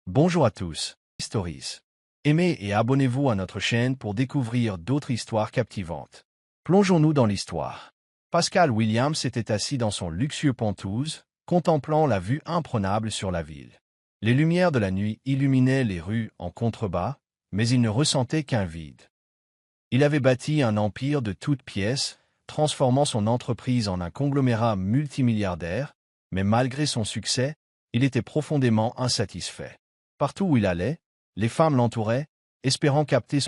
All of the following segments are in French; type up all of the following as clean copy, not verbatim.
Bonjour à tous, Stories. Aimez et abonnez-vous à notre chaîne pour découvrir d'autres histoires captivantes. Plongeons-nous dans l'histoire. Pascal Williams était assis dans son luxueux Penthouse, contemplant la vue imprenable sur la ville. Les lumières de la nuit illuminaient les rues en contrebas, mais il ne ressentait qu'un vide. Il avait bâti un empire de toutes pièces, transformant son entreprise en un conglomérat multimilliardaire, mais malgré son succès, il était profondément insatisfait. Partout où il allait, les femmes l'entouraient, espérant capter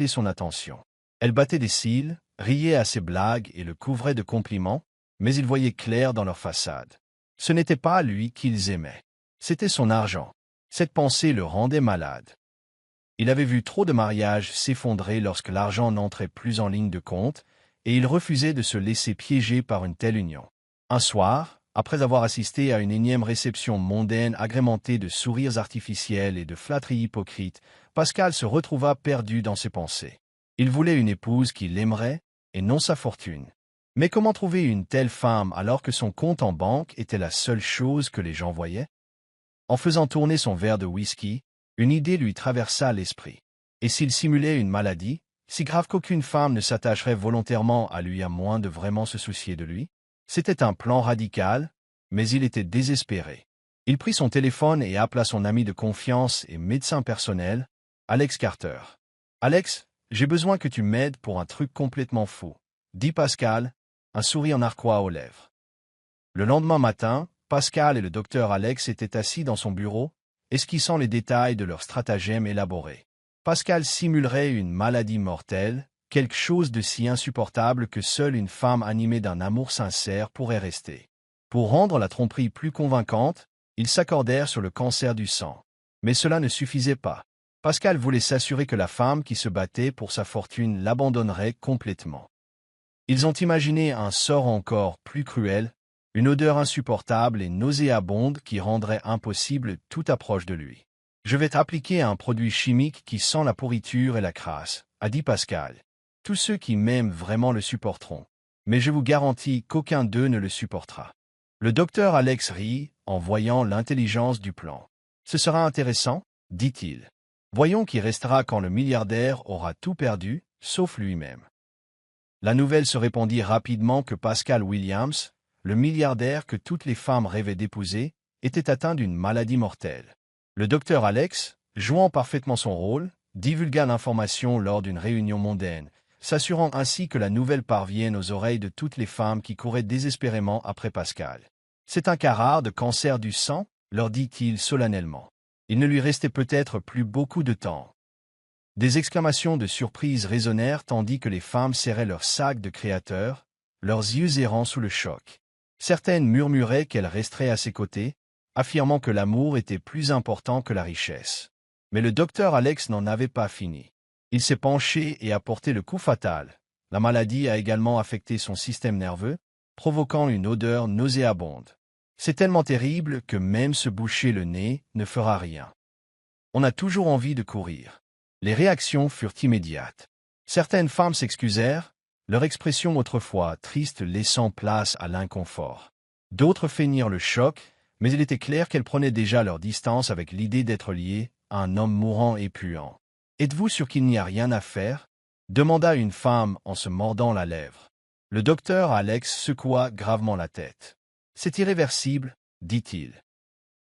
son attention. Elles battaient des cils, riaient à ses blagues et le couvraient de compliments, mais il voyait clair dans leur façade. Ce n'était pas lui qu'ils aimaient. C'était son argent. Cette pensée le rendait malade. Il avait vu trop de mariages s'effondrer lorsque l'argent n'entrait plus en ligne de compte, et il refusait de se laisser piéger par une telle union. Un soir, après avoir assisté à une énième réception mondaine agrémentée de sourires artificiels et de flatteries hypocrites, Pascal se retrouva perdu dans ses pensées. Il voulait une épouse qui l'aimerait, et non sa fortune. Mais comment trouver une telle femme alors que son compte en banque était la seule chose que les gens voyaient? En faisant tourner son verre de whisky, une idée lui traversa l'esprit. Et s'il simulait une maladie, si grave qu'aucune femme ne s'attacherait volontairement à lui à moins de vraiment se soucier de lui? C'était un plan radical, mais il était désespéré. Il prit son téléphone et appela son ami de confiance et médecin personnel, Alex Carter. « Alex, j'ai besoin que tu m'aides pour un truc complètement fou, » dit Pascal, un sourire narquois aux lèvres. Le lendemain matin, Pascal et le docteur Alex étaient assis dans son bureau, esquissant les détails de leur stratagème élaboré. Pascal simulerait une maladie mortelle, quelque chose de si insupportable que seule une femme animée d'un amour sincère pourrait rester. Pour rendre la tromperie plus convaincante, ils s'accordèrent sur le cancer du sang. Mais cela ne suffisait pas. Pascal voulait s'assurer que la femme qui se battait pour sa fortune l'abandonnerait complètement. Ils ont imaginé un sort encore plus cruel, une odeur insupportable et nauséabonde qui rendrait impossible toute approche de lui. « Je vais t'appliquer un produit chimique qui sent la pourriture et la crasse, » a dit Pascal. « Tous ceux qui m'aiment vraiment le supporteront, mais je vous garantis qu'aucun d'eux ne le supportera. » Le docteur Alex rit en voyant l'intelligence du plan. « Ce sera intéressant, » dit-il. « Voyons qui restera quand le milliardaire aura tout perdu, sauf lui-même. » La nouvelle se répandit rapidement que Pascal Williams, le milliardaire que toutes les femmes rêvaient d'épouser, était atteint d'une maladie mortelle. Le docteur Alex, jouant parfaitement son rôle, divulgua l'information lors d'une réunion mondaine, s'assurant ainsi que la nouvelle parvienne aux oreilles de toutes les femmes qui couraient désespérément après Pascal. « C'est un cas rare de cancer du sang, » leur dit-il solennellement. Il ne lui restait peut-être plus beaucoup de temps. Des exclamations de surprise résonnèrent tandis que les femmes serraient leurs sacs de créateurs, leurs yeux errants sous le choc. Certaines murmuraient qu'elles resteraient à ses côtés, affirmant que l'amour était plus important que la richesse. Mais le docteur Alex n'en avait pas fini. Il s'est penché et a porté le coup fatal. La maladie a également affecté son système nerveux, provoquant une odeur nauséabonde. C'est tellement terrible que même se boucher le nez ne fera rien. On a toujours envie de courir. Les réactions furent immédiates. Certaines femmes s'excusèrent, leur expression autrefois triste laissant place à l'inconfort. D'autres feignirent le choc, mais il était clair qu'elles prenaient déjà leur distance avec l'idée d'être liées à un homme mourant et puant. « Êtes-vous sûr qu'il n'y a rien à faire ?» demanda une femme en se mordant la lèvre. Le docteur Alex secoua gravement la tête. « C'est irréversible, » dit-il.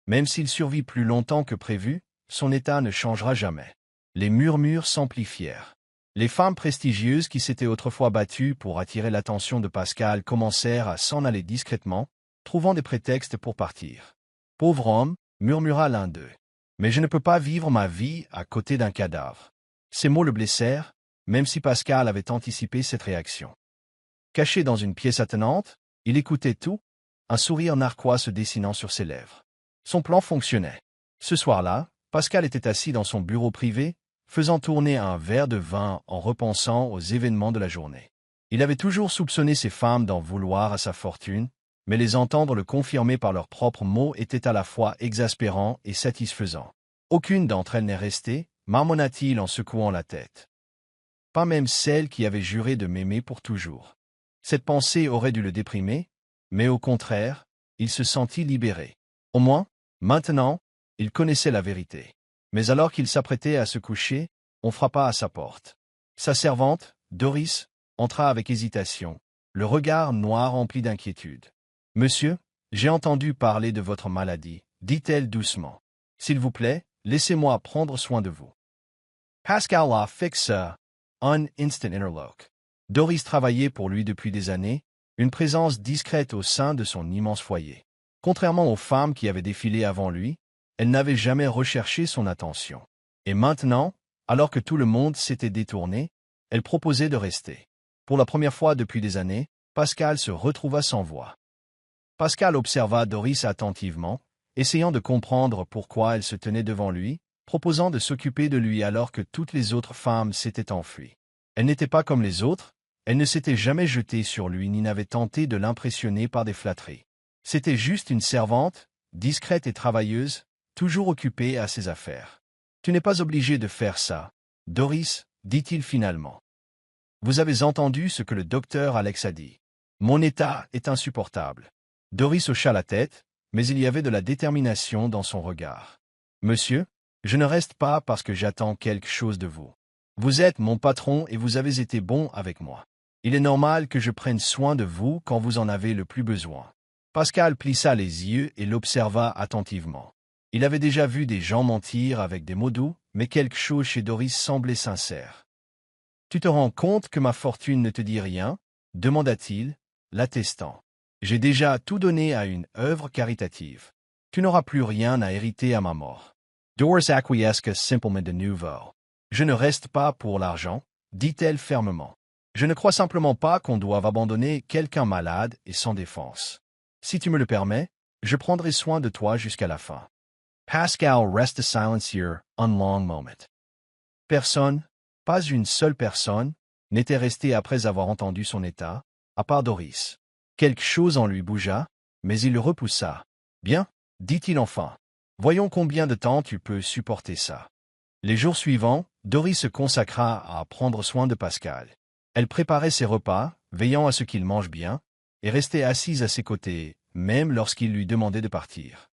Même s'il survit plus longtemps que prévu, son état ne changera jamais. Les murmures s'amplifièrent. Les femmes prestigieuses qui s'étaient autrefois battues pour attirer l'attention de Pascal commencèrent à s'en aller discrètement, trouvant des prétextes pour partir. « Pauvre homme, » murmura l'un d'eux. « Mais je ne peux pas vivre ma vie à côté d'un cadavre. » Ces mots le blessèrent, même si Pascal avait anticipé cette réaction. Caché dans une pièce attenante, il écoutait tout, un sourire narquois se dessinant sur ses lèvres. Son plan fonctionnait. Ce soir-là, Pascal était assis dans son bureau privé, faisant tourner un verre de vin en repensant aux événements de la journée. Il avait toujours soupçonné ces femmes d'en vouloir à sa fortune, mais les entendre le confirmer par leurs propres mots était à la fois exaspérant et satisfaisant. Aucune d'entre elles n'est restée, marmonna-t-il en secouant la tête. Pas même celle qui avait juré de m'aimer pour toujours. Cette pensée aurait dû le déprimer, mais au contraire, il se sentit libéré. Au moins, maintenant, Il connaissait la vérité. Mais alors qu'il s'apprêtait à se coucher, on frappa à sa porte. Sa servante, Doris, entra avec hésitation, le regard noir rempli d'inquiétude. « Monsieur, j'ai entendu parler de votre maladie, » dit-elle doucement. « S'il vous plaît, laissez-moi prendre soin de vous. » Pascal la fixa un instant interloque. Doris travaillait pour lui depuis des années, une présence discrète au sein de son immense foyer. Contrairement aux femmes qui avaient défilé avant lui, elle n'avait jamais recherché son attention. Et maintenant, alors que tout le monde s'était détourné, elle proposait de rester. Pour la première fois depuis des années, Pascal se retrouva sans voix. Pascal observa Doris attentivement, essayant de comprendre pourquoi elle se tenait devant lui, proposant de s'occuper de lui alors que toutes les autres femmes s'étaient enfuies. Elle n'était pas comme les autres, elle ne s'était jamais jetée sur lui ni n'avait tenté de l'impressionner par des flatteries. C'était juste une servante, discrète et travailleuse, toujours occupée à ses affaires. « Tu n'es pas obligé de faire ça, Doris, » dit-il finalement. « Vous avez entendu ce que le docteur Alex a dit. Mon état est insupportable. » Doris hocha la tête, mais il y avait de la détermination dans son regard. « Monsieur, je ne reste pas parce que j'attends quelque chose de vous. Vous êtes mon patron et vous avez été bon avec moi. Il est normal que je prenne soin de vous quand vous en avez le plus besoin. » Pascal plissa les yeux et l'observa attentivement. Il avait déjà vu des gens mentir avec des mots doux, mais quelque chose chez Doris semblait sincère. « Tu te rends compte que ma fortune ne te dit rien ?» demanda-t-il, l'attestant. « J'ai déjà tout donné à une œuvre caritative. Tu n'auras plus rien à hériter à ma mort. » Doris acquiesça simplement de nouveau. « Je ne reste pas pour l'argent, » dit-elle fermement. « Je ne crois simplement pas qu'on doive abandonner quelqu'un malade et sans défense. Si tu me le permets, je prendrai soin de toi jusqu'à la fin. » Pascal resta silencieux un long moment. Personne, pas une seule personne, n'était restée après avoir entendu son état, à part Doris. Quelque chose en lui bougea, mais il le repoussa. « Bien, » dit-il enfin. « Voyons combien de temps tu peux supporter ça. » Les jours suivants, Doris se consacra à prendre soin de Pascal. Elle préparait ses repas, veillant à ce qu'il mange bien, et restait assise à ses côtés, même lorsqu'il lui demandait de partir.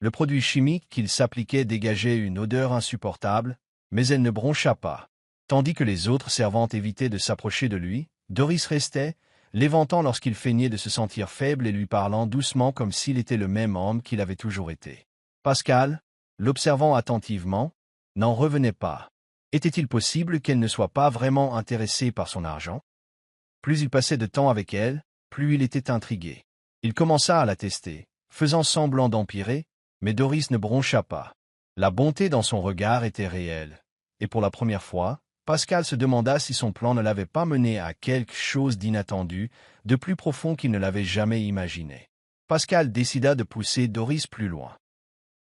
Le produit chimique qu'il s'appliquait dégageait une odeur insupportable, mais elle ne broncha pas. Tandis que les autres servantes évitaient de s'approcher de lui, Doris restait, l'éventant lorsqu'il feignait de se sentir faible et lui parlant doucement comme s'il était le même homme qu'il avait toujours été. Pascal, l'observant attentivement, n'en revenait pas. Était-il possible qu'elle ne soit pas vraiment intéressée par son argent? Plus il passait de temps avec elle, plus il était intrigué. Il commença à la tester, faisant semblant d'empirer, mais Doris ne broncha pas. La bonté dans son regard était réelle, et pour la première fois, Pascal se demanda si son plan ne l'avait pas mené à quelque chose d'inattendu, de plus profond qu'il ne l'avait jamais imaginé. Pascal décida de pousser Doris plus loin.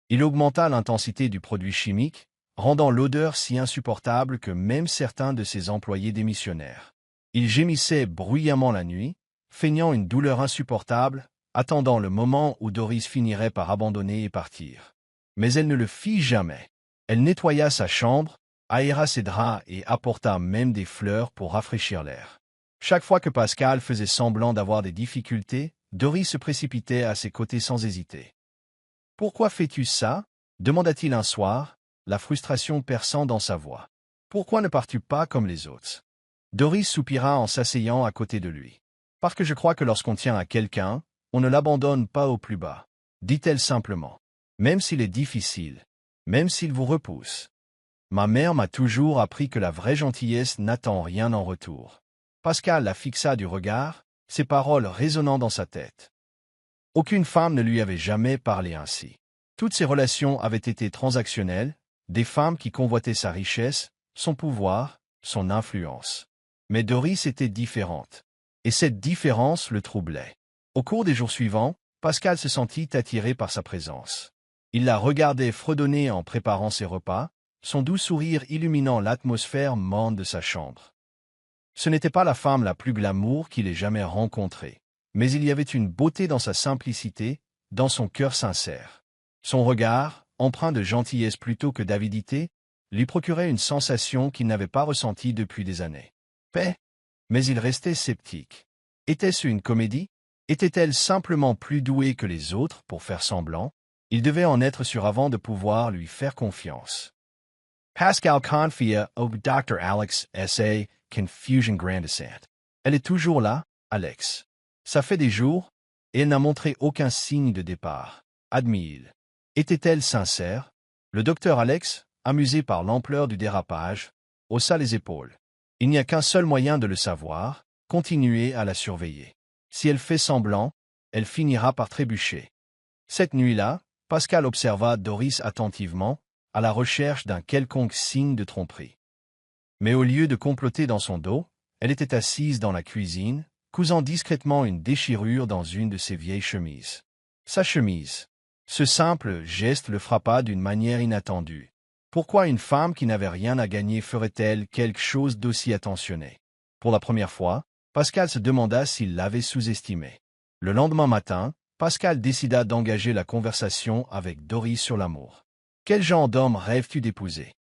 Il augmenta l'intensité du produit chimique, rendant l'odeur si insupportable que même certains de ses employés démissionnèrent. Il gémissait bruyamment la nuit, feignant une douleur insupportable, attendant le moment où Doris finirait par abandonner et partir. Mais elle ne le fit jamais. Elle nettoya sa chambre, aéra ses draps et apporta même des fleurs pour rafraîchir l'air. Chaque fois que Pascal faisait semblant d'avoir des difficultés, Doris se précipitait à ses côtés sans hésiter. « Pourquoi fais-tu ça ?» demanda-t-il un soir, la frustration perçant dans sa voix. « Pourquoi ne pars-tu pas comme les autres ?» Doris soupira en s'asseyant à côté de lui. « Parce que je crois que lorsqu'on tient à quelqu'un, on ne l'abandonne pas au plus bas, » dit-elle simplement. « Même s'il est difficile, même s'il vous repousse. Ma mère m'a toujours appris que la vraie gentillesse n'attend rien en retour. » Pascal la fixa du regard, ses paroles résonnant dans sa tête. Aucune femme ne lui avait jamais parlé ainsi. Toutes ses relations avaient été transactionnelles, des femmes qui convoitaient sa richesse, son pouvoir, son influence. Mais Doris était différente. Et cette différence le troublait. Au cours des jours suivants, Pascal se sentit attiré par sa présence. Il la regardait fredonner en préparant ses repas, son doux sourire illuminant l'atmosphère morne de sa chambre. Ce n'était pas la femme la plus glamour qu'il ait jamais rencontrée, mais il y avait une beauté dans sa simplicité, dans son cœur sincère. Son regard, empreint de gentillesse plutôt que d'avidité, lui procurait une sensation qu'il n'avait pas ressentie depuis des années. Paix. Mais il restait sceptique. Était-ce une comédie? Était-elle simplement plus douée que les autres pour faire semblant? Il devait en être sûr avant de pouvoir lui faire confiance. Pascal confia au Dr. Alex S.A. Confusion grandissante. Elle est toujours là, Alex. Ça fait des jours, et elle n'a montré aucun signe de départ. Admit-il. Était-elle sincère? Le docteur Alex, amusé par l'ampleur du dérapage, haussa les épaules. Il n'y a qu'un seul moyen de le savoir, continuer à la surveiller. Si elle fait semblant, elle finira par trébucher. Cette nuit-là, Pascal observa Doris attentivement, à la recherche d'un quelconque signe de tromperie. Mais au lieu de comploter dans son dos, elle était assise dans la cuisine, cousant discrètement une déchirure dans une de ses vieilles chemises. Sa chemise. Ce simple geste le frappa d'une manière inattendue. Pourquoi une femme qui n'avait rien à gagner ferait-elle quelque chose d'aussi attentionné? Pour la première fois, Pascal se demanda s'il l'avait sous-estimé. Le lendemain matin, Pascal décida d'engager la conversation avec Doris sur l'amour. « Quel genre d'homme rêves-tu d'épouser »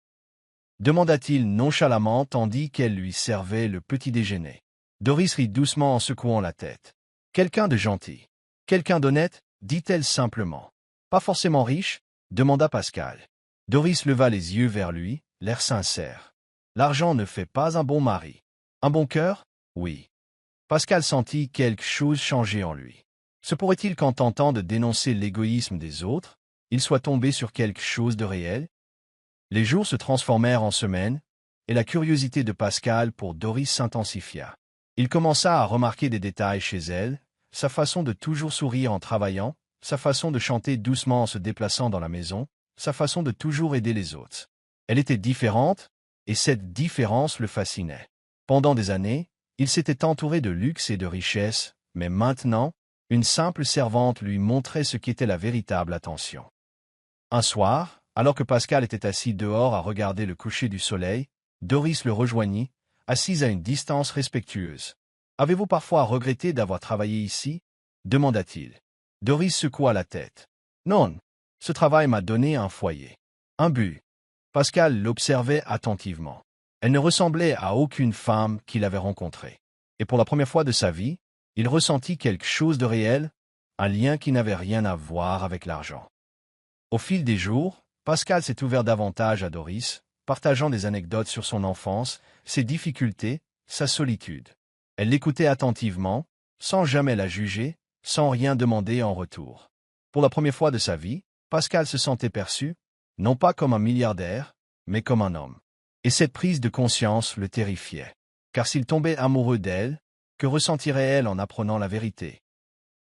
demanda-t-il nonchalamment tandis qu'elle lui servait le petit déjeuner. Doris rit doucement en secouant la tête. « Quelqu'un de gentil. Quelqu'un d'honnête » dit-elle simplement. « Pas forcément riche » demanda Pascal. Doris leva les yeux vers lui, l'air sincère. « L'argent ne fait pas un bon mari. Un bon cœur? Oui. » Pascal sentit quelque chose changer en lui. Se pourrait-il qu'en tentant de dénoncer l'égoïsme des autres, il soit tombé sur quelque chose de réel? Les jours se transformèrent en semaines, et la curiosité de Pascal pour Doris s'intensifia. Il commença à remarquer des détails chez elle, sa façon de toujours sourire en travaillant, sa façon de chanter doucement en se déplaçant dans la maison, sa façon de toujours aider les autres. Elle était différente, et cette différence le fascinait. Pendant des années, il s'était entouré de luxe et de richesse, mais maintenant, une simple servante lui montrait ce qu'était la véritable attention. Un soir, alors que Pascal était assis dehors à regarder le coucher du soleil, Doris le rejoignit, assise à une distance respectueuse. « Avez-vous parfois regretté d'avoir travaillé ici » demanda-t-il. Doris secoua la tête. « Non, ce travail m'a donné un foyer. Un but. » Pascal l'observait attentivement. Elle ne ressemblait à aucune femme qu'il avait rencontrée. Et pour la première fois de sa vie, il ressentit quelque chose de réel, un lien qui n'avait rien à voir avec l'argent. Au fil des jours, Pascal s'est ouvert davantage à Doris, partageant des anecdotes sur son enfance, ses difficultés, sa solitude. Elle l'écoutait attentivement, sans jamais la juger, sans rien demander en retour. Pour la première fois de sa vie, Pascal se sentait perçu, non pas comme un milliardaire, mais comme un homme. Et cette prise de conscience le terrifiait. Car s'il tombait amoureux d'elle, que ressentirait-elle en apprenant la vérité?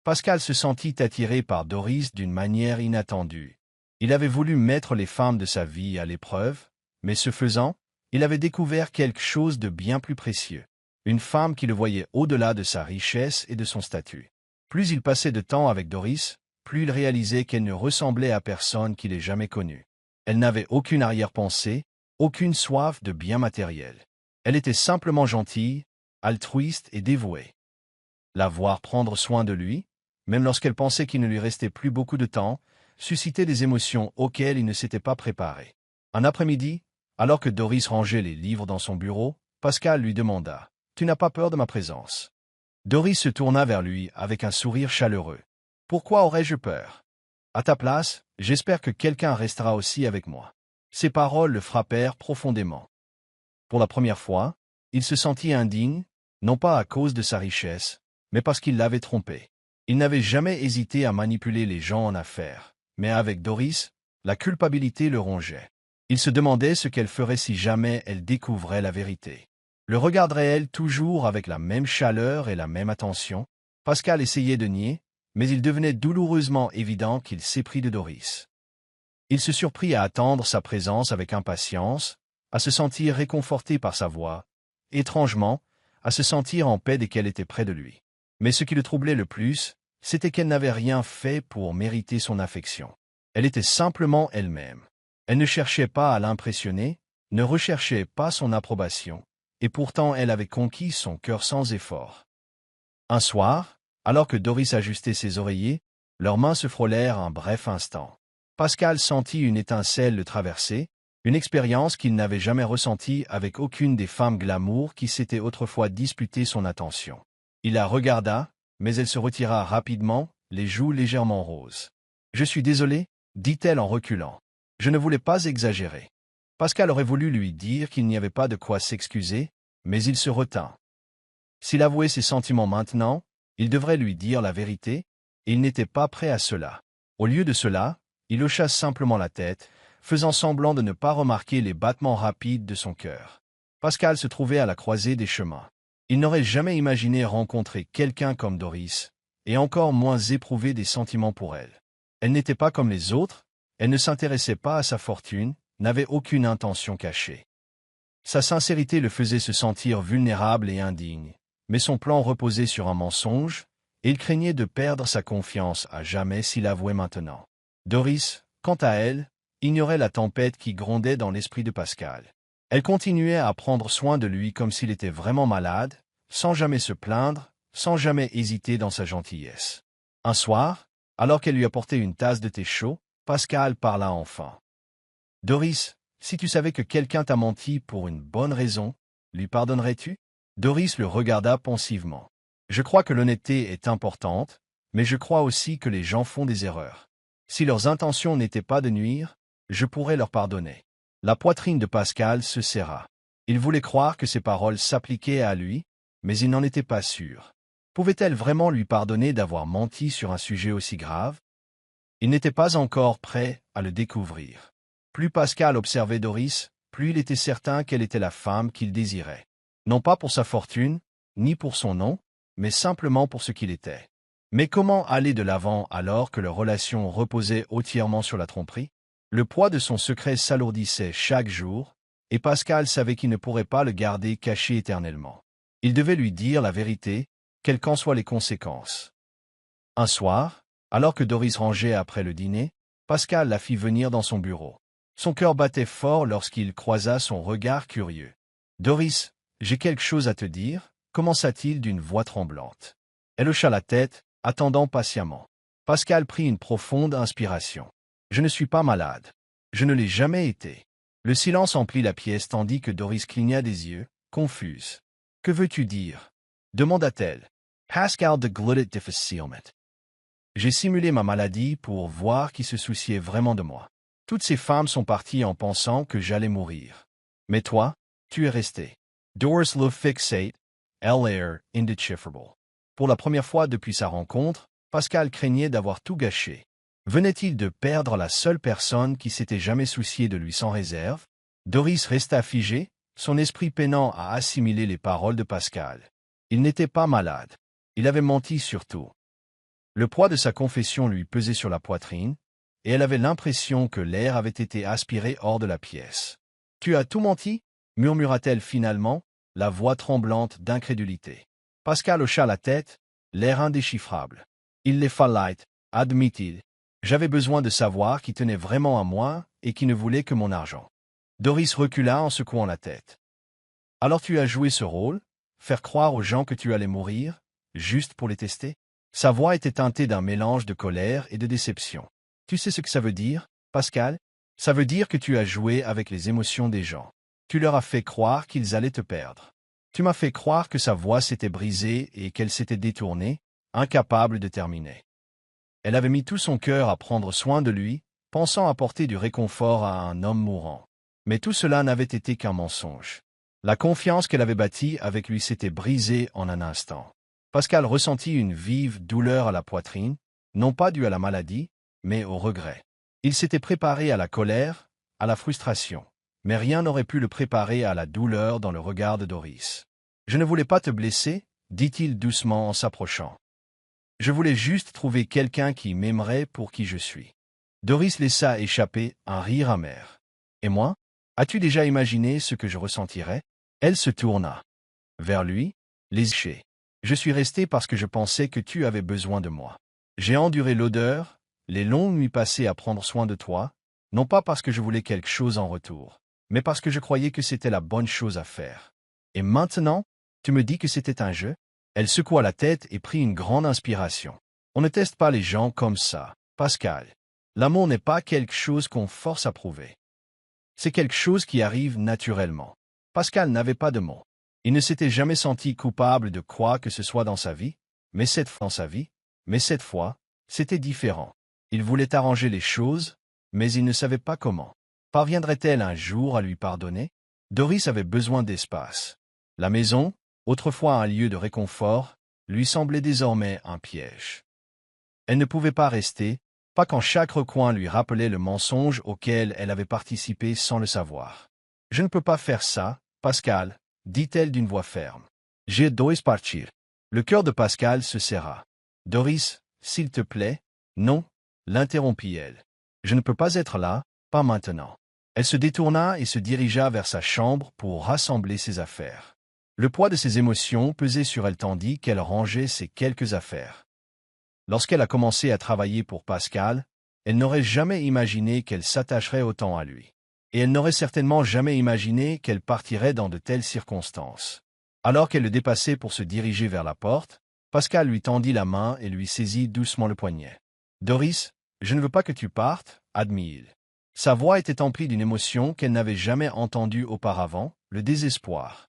Pascal se sentit attiré par Doris d'une manière inattendue. Il avait voulu mettre les femmes de sa vie à l'épreuve, mais ce faisant, il avait découvert quelque chose de bien plus précieux. Une femme qui le voyait au-delà de sa richesse et de son statut. Plus il passait de temps avec Doris, plus il réalisait qu'elle ne ressemblait à personne qu'il ait jamais connu. Elle n'avait aucune arrière-pensée, aucune soif de bien matériel. Elle était simplement gentille, altruiste et dévouée. La voir prendre soin de lui, même lorsqu'elle pensait qu'il ne lui restait plus beaucoup de temps, suscitait des émotions auxquelles il ne s'était pas préparé. Un après-midi, alors que Doris rangeait les livres dans son bureau, Pascal lui demanda « Tu n'as pas peur de ma présence ?» Doris se tourna vers lui avec un sourire chaleureux. « Pourquoi aurais-je peur? À ta place, j'espère que quelqu'un restera aussi avec moi. » Ces paroles le frappèrent profondément. Pour la première fois, il se sentit indigne, non pas à cause de sa richesse, mais parce qu'il l'avait trompé. Il n'avait jamais hésité à manipuler les gens en affaires, mais avec Doris, la culpabilité le rongeait. Il se demandait ce qu'elle ferait si jamais elle découvrait la vérité. Le regarderait-elle toujours avec la même chaleur et la même attention? Pascal essayait de nier, mais il devenait douloureusement évident qu'il s'éprit de Doris. Il se surprit à attendre sa présence avec impatience, à se sentir réconforté par sa voix, étrangement, à se sentir en paix dès qu'elle était près de lui. Mais ce qui le troublait le plus, c'était qu'elle n'avait rien fait pour mériter son affection. Elle était simplement elle-même. Elle ne cherchait pas à l'impressionner, ne recherchait pas son approbation, et pourtant elle avait conquis son cœur sans effort. Un soir, alors que Doris ajustait ses oreillers, leurs mains se frôlèrent un bref instant. Pascal sentit une étincelle le traverser, une expérience qu'il n'avait jamais ressentie avec aucune des femmes glamour qui s'étaient autrefois disputées son attention. Il la regarda, mais elle se retira rapidement, les joues légèrement roses. « Je suis désolé » dit-elle en reculant. Je ne voulais pas exagérer. Pascal aurait voulu lui dire qu'il n'y avait pas de quoi s'excuser, mais il se retint. S'il avouait ses sentiments maintenant, il devrait lui dire la vérité, et il n'était pas prêt à cela. Au lieu de cela, il hocha simplement la tête, faisant semblant de ne pas remarquer les battements rapides de son cœur. Pascal se trouvait à la croisée des chemins. Il n'aurait jamais imaginé rencontrer quelqu'un comme Doris, et encore moins éprouver des sentiments pour elle. Elle n'était pas comme les autres, elle ne s'intéressait pas à sa fortune, n'avait aucune intention cachée. Sa sincérité le faisait se sentir vulnérable et indigne, mais son plan reposait sur un mensonge, et il craignait de perdre sa confiance à jamais s'il avouait maintenant. Doris, quant à elle, ignorait la tempête qui grondait dans l'esprit de Pascal. Elle continuait à prendre soin de lui comme s'il était vraiment malade, sans jamais se plaindre, sans jamais hésiter dans sa gentillesse. Un soir, alors qu'elle lui apportait une tasse de thé chaud, Pascal parla enfin. « Doris, si tu savais que quelqu'un t'a menti pour une bonne raison, lui pardonnerais-tu » Doris le regarda pensivement. « Je crois que l'honnêteté est importante, mais je crois aussi que les gens font des erreurs. Si leurs intentions n'étaient pas de nuire, je pourrais leur pardonner. » La poitrine de Pascal se serra. Il voulait croire que ses paroles s'appliquaient à lui, mais il n'en était pas sûr. Pouvait-elle vraiment lui pardonner d'avoir menti sur un sujet aussi grave? Il n'était pas encore prêt à le découvrir. Plus Pascal observait Doris, plus il était certain qu'elle était la femme qu'il désirait. Non pas pour sa fortune, ni pour son nom, mais simplement pour ce qu'il était. Mais comment aller de l'avant alors que leur relation reposait entièrement sur la tromperie? Le poids de son secret s'alourdissait chaque jour, et Pascal savait qu'il ne pourrait pas le garder caché éternellement. Il devait lui dire la vérité, quelles qu'en soient les conséquences. Un soir, alors que Doris rangeait après le dîner, Pascal la fit venir dans son bureau. Son cœur battait fort lorsqu'il croisa son regard curieux. « Doris, j'ai quelque chose à te dire » commença-t-il d'une voix tremblante. Elle hocha la tête, attendant patiemment. Pascal prit une profonde inspiration. « Je ne suis pas malade. Je ne l'ai jamais été. » Le silence emplit la pièce tandis que Doris cligna des yeux, confuse. « Que veux-tu dire » demanda-t-elle. Pascal de glittait difficilement. J'ai simulé ma maladie pour voir qui se souciait vraiment de moi. Toutes ces femmes sont parties en pensant que j'allais mourir. Mais toi, tu es resté. Doris le fixate, elle est indéchiffrable. Pour la première fois depuis sa rencontre, Pascal craignait d'avoir tout gâché. Venait-il de perdre la seule personne qui s'était jamais souciée de lui sans réserve? Doris resta figée, son esprit peinant à assimiler les paroles de Pascal. Il n'était pas malade. Il avait menti surtout. Le poids de sa confession lui pesait sur la poitrine, et elle avait l'impression que l'air avait été aspiré hors de la pièce. « Tu as tout menti » murmura-t-elle finalement, la voix tremblante d'incrédulité. Pascal hocha la tête, l'air indéchiffrable. « Il les fallait, admit-il. J'avais besoin de savoir qui tenait vraiment à moi et qui ne voulait que mon argent. » Doris recula en secouant la tête. « Alors tu as joué ce rôle, faire croire aux gens que tu allais mourir, juste pour les tester ?» Sa voix était teintée d'un mélange de colère et de déception. « Tu sais ce que ça veut dire, Pascal? Ça veut dire que tu as joué avec les émotions des gens. Tu leur as fait croire qu'ils allaient te perdre. Tu m'as fait croire que sa voix s'était brisée et qu'elle s'était détournée, incapable de terminer. Elle avait mis tout son cœur à prendre soin de lui, pensant apporter du réconfort à un homme mourant. Mais tout cela n'avait été qu'un mensonge. La confiance qu'elle avait bâtie avec lui s'était brisée en un instant. Pascal ressentit une vive douleur à la poitrine, non pas due à la maladie, mais au regret. Il s'était préparé à la colère, à la frustration, mais rien n'aurait pu le préparer à la douleur dans le regard de Doris. « Je ne voulais pas te blesser, » dit-il doucement en s'approchant. « Je voulais juste trouver quelqu'un qui m'aimerait pour qui je suis. » Doris laissa échapper un rire amer. « Et moi? As-tu déjà imaginé ce que je ressentirais ?» Elle se tourna vers lui, les yeux. « Je suis resté parce que je pensais que tu avais besoin de moi. J'ai enduré l'odeur, les longues nuits passées à prendre soin de toi, non pas parce que je voulais quelque chose en retour, mais parce que je croyais que c'était la bonne chose à faire. Et maintenant, tu me dis que c'était un jeu ?» Elle secoua la tête et prit une grande inspiration. « On ne teste pas les gens comme ça, Pascal. L'amour n'est pas quelque chose qu'on force à prouver. C'est quelque chose qui arrive naturellement. » Pascal n'avait pas de mots. Il ne s'était jamais senti coupable de quoi que ce soit dans sa vie, mais cette fois, c'était différent. Il voulait arranger les choses, mais il ne savait pas comment. Parviendrait-elle un jour à lui pardonner? Doris avait besoin d'espace. La maison, autrefois un lieu de réconfort, lui semblait désormais un piège. Elle ne pouvait pas rester, pas quand chaque recoin lui rappelait le mensonge auquel elle avait participé sans le savoir. « Je ne peux pas faire ça, Pascal, dit-elle d'une voix ferme. Je dois partir. Le cœur de Pascal se serra. Doris, s'il te plaît, non, l'interrompit-elle. Je ne peux pas être là, pas maintenant. Elle se détourna et se dirigea vers sa chambre pour rassembler ses affaires. Le poids de ses émotions pesait sur elle tandis qu'elle rangeait ses quelques affaires. Lorsqu'elle a commencé à travailler pour Pascal, elle n'aurait jamais imaginé qu'elle s'attacherait autant à lui. Et elle n'aurait certainement jamais imaginé qu'elle partirait dans de telles circonstances. Alors qu'elle le dépassait pour se diriger vers la porte, Pascal lui tendit la main et lui saisit doucement le poignet. « Doris, je ne veux pas que tu partes, » admit-il. Sa voix était emplie d'une émotion qu'elle n'avait jamais entendue auparavant, le désespoir.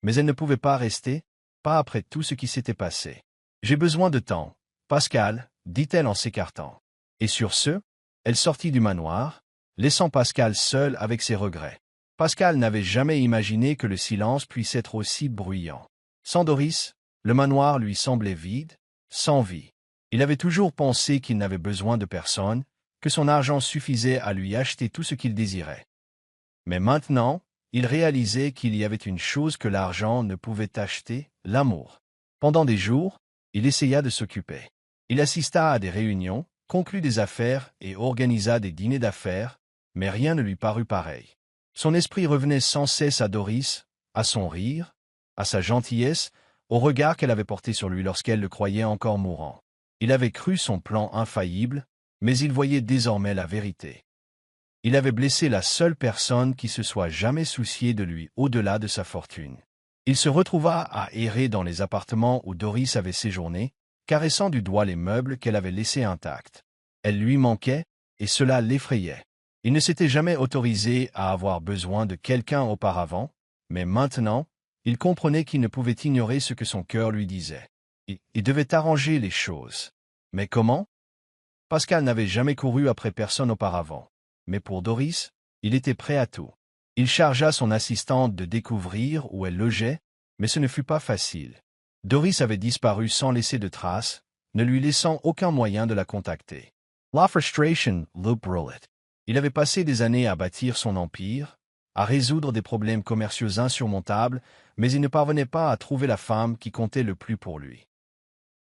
Mais elle ne pouvait pas rester, pas après tout ce qui s'était passé. « J'ai besoin de temps, Pascal, dit-elle en s'écartant. Et sur ce, elle sortit du manoir, laissant Pascal seul avec ses regrets. Pascal n'avait jamais imaginé que le silence puisse être aussi bruyant. Sans Doris, le manoir lui semblait vide, sans vie. Il avait toujours pensé qu'il n'avait besoin de personne, que son argent suffisait à lui acheter tout ce qu'il désirait. Mais maintenant, il réalisait qu'il y avait une chose que l'argent ne pouvait acheter, l'amour. Pendant des jours, il essaya de s'occuper. Il assista à des réunions, conclut des affaires et organisa des dîners d'affaires, mais rien ne lui parut pareil. Son esprit revenait sans cesse à Doris, à son rire, à sa gentillesse, au regard qu'elle avait porté sur lui lorsqu'elle le croyait encore mourant. Il avait cru son plan infaillible, mais il voyait désormais la vérité. Il avait blessé la seule personne qui se soit jamais souciée de lui au-delà de sa fortune. Il se retrouva à errer dans les appartements où Doris avait séjourné, caressant du doigt les meubles qu'elle avait laissés intacts. Elle lui manquait, et cela l'effrayait. Il ne s'était jamais autorisé à avoir besoin de quelqu'un auparavant, mais maintenant, il comprenait qu'il ne pouvait ignorer ce que son cœur lui disait. Il devait arranger les choses. Mais comment? Pascal n'avait jamais couru après personne auparavant. Mais pour Doris, il était prêt à tout. Il chargea son assistante de découvrir où elle logeait, mais ce ne fut pas facile. Doris avait disparu sans laisser de traces, ne lui laissant aucun moyen de la contacter. La frustration le brûlait. Il avait passé des années à bâtir son empire, à résoudre des problèmes commerciaux insurmontables, mais il ne parvenait pas à trouver la femme qui comptait le plus pour lui.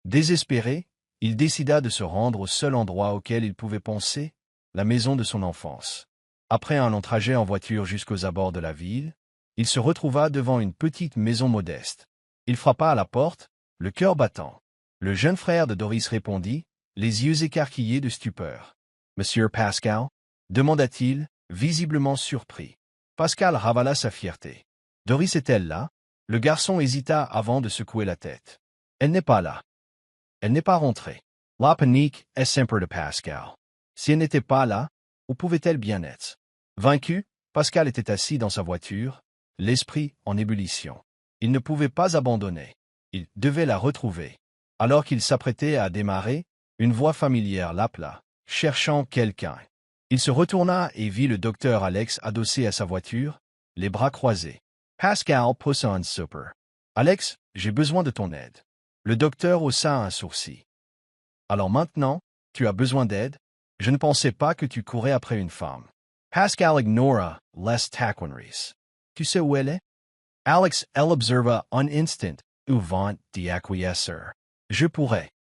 Désespéré, il décida de se rendre au seul endroit auquel il pouvait penser, la maison de son enfance. Après un long trajet en voiture jusqu'aux abords de la ville, il se retrouva devant une petite maison modeste. Il frappa à la porte, le cœur battant. Le jeune frère de Doris répondit, les yeux écarquillés de stupeur. « Monsieur Pascal » demanda-t-il, visiblement surpris. Pascal ravala sa fierté. « Doris est-elle là ?» Le garçon hésita avant de secouer la tête. « Elle n'est pas là. Elle n'est pas rentrée. » La panique est sempre de Pascal. Si elle n'était pas là, où pouvait-elle bien être? Vaincu, Pascal était assis dans sa voiture, l'esprit en ébullition. Il ne pouvait pas abandonner. Il devait la retrouver. Alors qu'il s'apprêtait à démarrer, une voix familière l'appela, cherchant quelqu'un. Il se retourna et vit le docteur Alex adossé à sa voiture, les bras croisés. Pascal poussa un soupir. « Alex, j'ai besoin de ton aide. » Le docteur haussa un sourcil. « Alors maintenant, tu as besoin d'aide? Je ne pensais pas que tu courais après une femme. » Pascal ignora les taquineries. « Tu sais où elle est? » Alex l'observa un instant, avant d'y acquiescer. « Je pourrais. »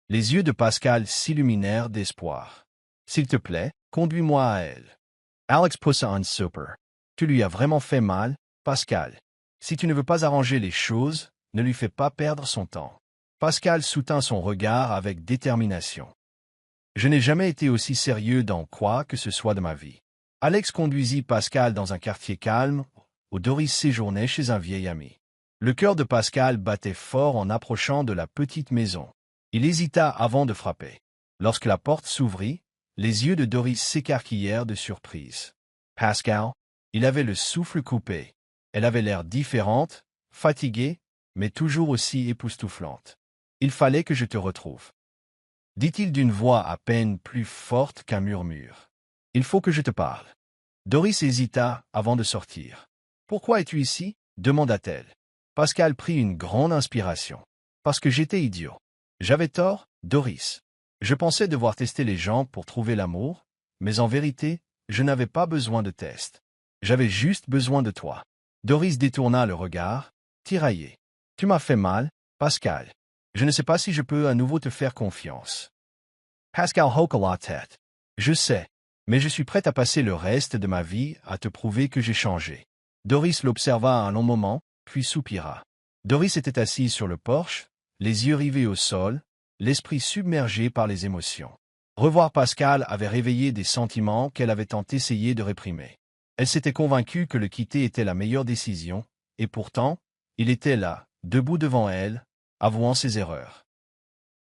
Les yeux de Pascal s'illuminèrent d'espoir. « S'il te plaît, conduis-moi à elle. » Alex poussa un soupir. « Tu lui as vraiment fait mal, Pascal. Si tu ne veux pas arranger les choses, ne lui fais pas perdre son temps. » Pascal soutint son regard avec détermination. « Je n'ai jamais été aussi sérieux dans quoi que ce soit de ma vie. » Alex conduisit Pascal dans un quartier calme, où Doris séjournait chez un vieil ami. Le cœur de Pascal battait fort en approchant de la petite maison. Il hésita avant de frapper. Lorsque la porte s'ouvrit, les yeux de Doris s'écarquillèrent de surprise. Pascal, il avait le souffle coupé. Elle avait l'air différente, fatiguée, mais toujours aussi époustouflante. « Il fallait que je te retrouve. » dit-il d'une voix à peine plus forte qu'un murmure. Il faut que je te parle. Doris hésita avant de sortir. Pourquoi es-tu ici? Demanda-t-elle. Pascal prit une grande inspiration. Parce que j'étais idiot. J'avais tort, Doris. Je pensais devoir tester les gens pour trouver l'amour, mais en vérité, je n'avais pas besoin de test. J'avais juste besoin de toi. Doris détourna le regard, tiraillée. Tu m'as fait mal, Pascal. Je ne sais pas si je peux à nouveau te faire confiance. Pascal hocha la tête. Je sais, mais je suis prête à passer le reste de ma vie à te prouver que j'ai changé. Doris l'observa un long moment, puis soupira. Doris était assise sur le porche, les yeux rivés au sol, l'esprit submergé par les émotions. Revoir Pascal avait réveillé des sentiments qu'elle avait tant essayé de réprimer. Elle s'était convaincue que le quitter était la meilleure décision, et pourtant, il était là, debout devant elle, avouant ses erreurs.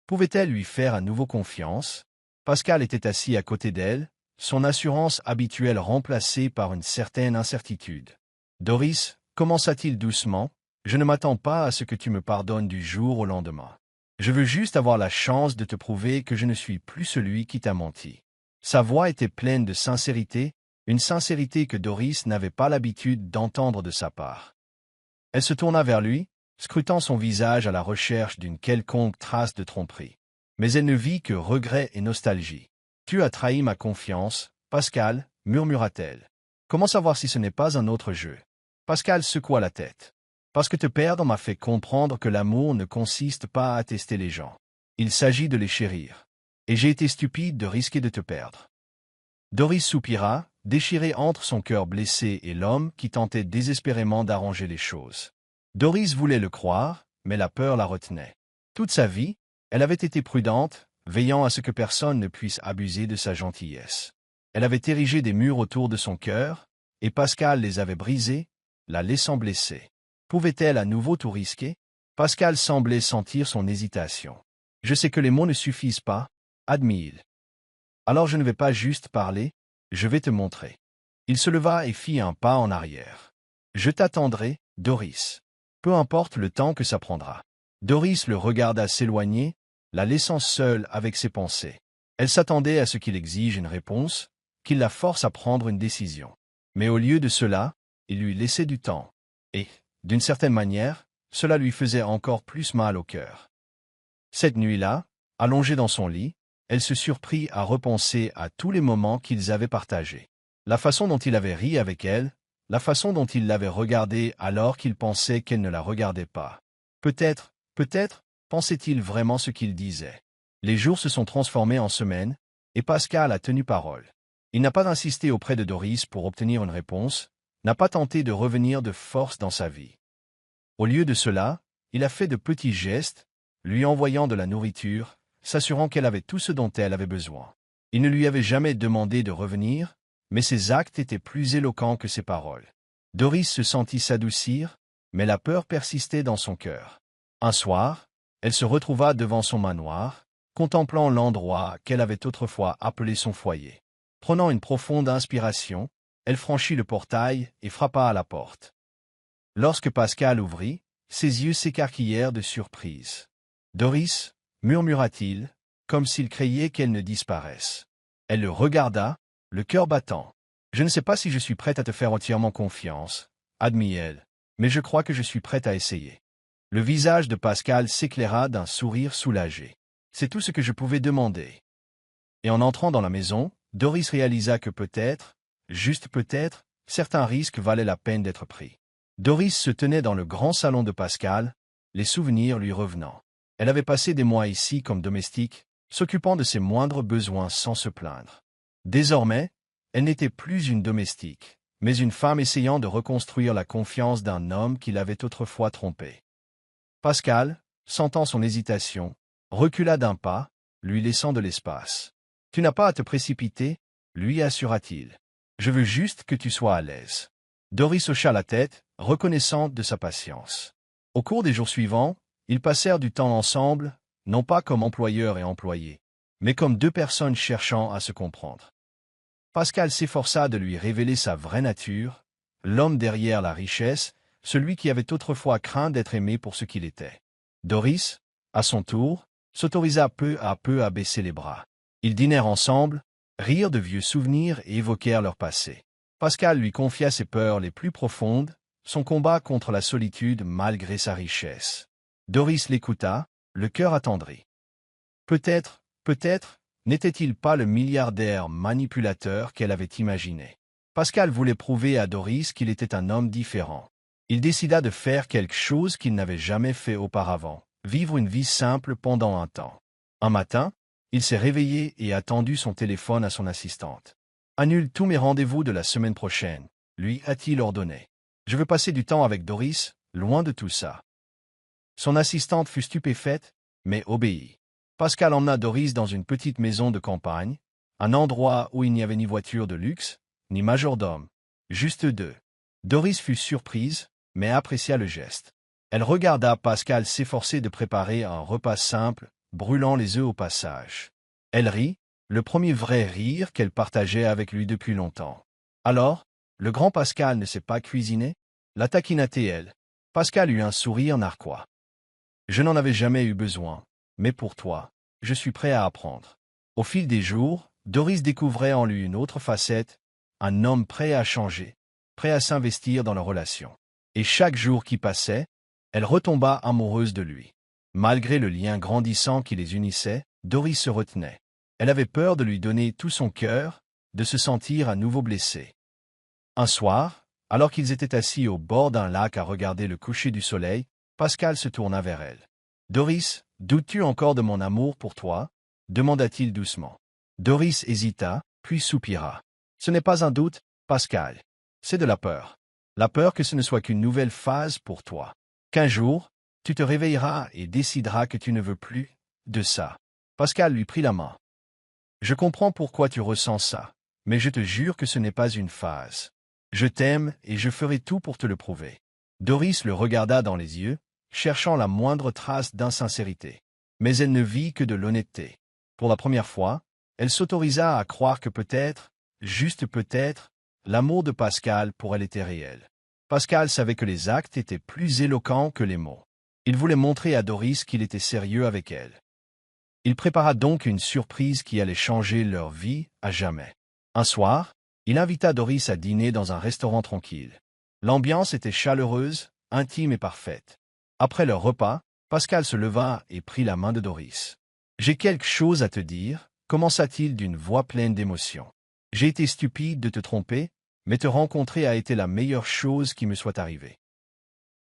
Pouvait-elle lui faire à nouveau confiance? Pascal était assis à côté d'elle, son assurance habituelle remplacée par une certaine incertitude. Doris, commença-t-il doucement, je ne m'attends pas à ce que tu me pardonnes du jour au lendemain. Je veux juste avoir la chance de te prouver que je ne suis plus celui qui t'a menti. Sa voix était pleine de sincérité, une sincérité que Doris n'avait pas l'habitude d'entendre de sa part. Elle se tourna vers lui, scrutant son visage à la recherche d'une quelconque trace de tromperie. Mais elle ne vit que regret et nostalgie. « Tu as trahi ma confiance, Pascal, murmura-t-elle. Comment savoir si ce n'est pas un autre jeu? Pascal secoua la tête. Parce que te perdre m'a fait comprendre que l'amour ne consiste pas à tester les gens. Il s'agit de les chérir. Et j'ai été stupide de risquer de te perdre. Doris soupira, déchirée entre son cœur blessé et l'homme qui tentait désespérément d'arranger les choses. Doris voulait le croire, mais la peur la retenait. Toute sa vie, elle avait été prudente, veillant à ce que personne ne puisse abuser de sa gentillesse. Elle avait érigé des murs autour de son cœur, et Pascal les avait brisés, la laissant blessée. Pouvait-elle à nouveau tout risquer? Pascal semblait sentir son hésitation. « Je sais que les mots ne suffisent pas, » admit-il. « Alors je ne vais pas juste parler, je vais te montrer. » Il se leva et fit un pas en arrière. « Je t'attendrai, Doris. Peu importe le temps que ça prendra. » Doris le regarda s'éloigner, la laissant seule avec ses pensées. Elle s'attendait à ce qu'il exige une réponse, qu'il la force à prendre une décision. Mais au lieu de cela, il lui laissait du temps. Et, d'une certaine manière, cela lui faisait encore plus mal au cœur. Cette nuit-là, allongée dans son lit, elle se surprit à repenser à tous les moments qu'ils avaient partagés. La façon dont il avait ri avec elle, la façon dont il l'avait regardée alors qu'il pensait qu'elle ne la regardait pas. Peut-être, pensait-il vraiment ce qu'il disait. Les jours se sont transformés en semaines, et Pascal a tenu parole. Il n'a pas insisté auprès de Doris pour obtenir une réponse, n'a pas tenté de revenir de force dans sa vie. Au lieu de cela, il a fait de petits gestes, lui envoyant de la nourriture, s'assurant qu'elle avait tout ce dont elle avait besoin. Il ne lui avait jamais demandé de revenir, mais ses actes étaient plus éloquents que ses paroles. Doris se sentit s'adoucir, mais la peur persistait dans son cœur. Un soir, elle se retrouva devant son manoir, contemplant l'endroit qu'elle avait autrefois appelé son foyer. Prenant une profonde inspiration, elle franchit le portail et frappa à la porte. Lorsque Pascal ouvrit, ses yeux s'écarquillèrent de surprise. « Doris » murmura-t-il, comme s'il craignait qu'elle ne disparaisse. Elle le regarda, le cœur battant. « Je ne sais pas si je suis prête à te faire entièrement confiance, » admit-elle, « mais je crois que je suis prête à essayer. » Le visage de Pascal s'éclaira d'un sourire soulagé. « C'est tout ce que je pouvais demander. » Et en entrant dans la maison, Doris réalisa que peut-être, juste peut-être, certains risques valaient la peine d'être pris. Doris se tenait dans le grand salon de Pascal, les souvenirs lui revenant. Elle avait passé des mois ici comme domestique, s'occupant de ses moindres besoins sans se plaindre. Désormais, elle n'était plus une domestique, mais une femme essayant de reconstruire la confiance d'un homme qui l'avait autrefois trompée. Pascal, sentant son hésitation, recula d'un pas, lui laissant de l'espace. « Tu n'as pas à te précipiter, » lui assura-t-il. « Je veux juste que tu sois à l'aise. » Doris hocha la tête, reconnaissante de sa patience. Au cours des jours suivants, ils passèrent du temps ensemble, non pas comme employeur et employé, mais comme deux personnes cherchant à se comprendre. Pascal s'efforça de lui révéler sa vraie nature, l'homme derrière la richesse, celui qui avait autrefois craint d'être aimé pour ce qu'il était. Doris, à son tour, s'autorisa peu à peu à baisser les bras. Ils dînèrent ensemble, rirent de vieux souvenirs et évoquèrent leur passé. Pascal lui confia ses peurs les plus profondes, son combat contre la solitude malgré sa richesse. Doris l'écouta, le cœur attendri. Peut-être, n'était-il pas le milliardaire manipulateur qu'elle avait imaginé. Pascal voulait prouver à Doris qu'il était un homme différent. Il décida de faire quelque chose qu'il n'avait jamais fait auparavant, vivre une vie simple pendant un temps. Un matin, il s'est réveillé et a tendu son téléphone à son assistante. « Annule tous mes rendez-vous de la semaine prochaine », lui a-t-il ordonné. « Je veux passer du temps avec Doris, loin de tout ça. » Son assistante fut stupéfaite, mais obéit. Pascal emmena Doris dans une petite maison de campagne, un endroit où il n'y avait ni voiture de luxe, ni majordome, juste deux. Doris fut surprise, mais apprécia le geste. Elle regarda Pascal s'efforcer de préparer un repas simple, brûlant les œufs au passage. Elle rit, le premier vrai rire qu'elle partageait avec lui depuis longtemps. « Alors, le grand Pascal ne sait pas cuisiner ?» la taquina-t-elle. Pascal eut un sourire narquois. « Je n'en avais jamais eu besoin, mais pour toi, je suis prêt à apprendre. » Au fil des jours, Doris découvrait en lui une autre facette, un homme prêt à changer, prêt à s'investir dans leur relation. Et chaque jour qui passait, elle retomba amoureuse de lui. Malgré le lien grandissant qui les unissait, Doris se retenait. Elle avait peur de lui donner tout son cœur, de se sentir à nouveau blessée. Un soir, alors qu'ils étaient assis au bord d'un lac à regarder le coucher du soleil, Pascal se tourna vers elle. « Doris, doutes-tu encore de mon amour pour toi ?» demanda-t-il doucement. Doris hésita, puis soupira. « Ce n'est pas un doute, Pascal. C'est de la peur. La peur que ce ne soit qu'une nouvelle phase pour toi. Qu'un jour, tu te réveilleras et décideras que tu ne veux plus de ça. » Pascal lui prit la main. « Je comprends pourquoi tu ressens ça, mais je te jure que ce n'est pas une phase. Je t'aime et je ferai tout pour te le prouver. » Doris le regarda dans les yeux, cherchant la moindre trace d'insincérité. Mais elle ne vit que de l'honnêteté. Pour la première fois, elle s'autorisa à croire que peut-être, juste peut-être, l'amour de Pascal pour elle était réel. Pascal savait que les actes étaient plus éloquents que les mots. Il voulait montrer à Doris qu'il était sérieux avec elle. Il prépara donc une surprise qui allait changer leur vie à jamais. Un soir, il invita Doris à dîner dans un restaurant tranquille. L'ambiance était chaleureuse, intime et parfaite. Après leur repas, Pascal se leva et prit la main de Doris. « J'ai quelque chose à te dire » commença-t-il d'une voix pleine d'émotion. « J'ai été stupide de te tromper, mais te rencontrer a été la meilleure chose qui me soit arrivée.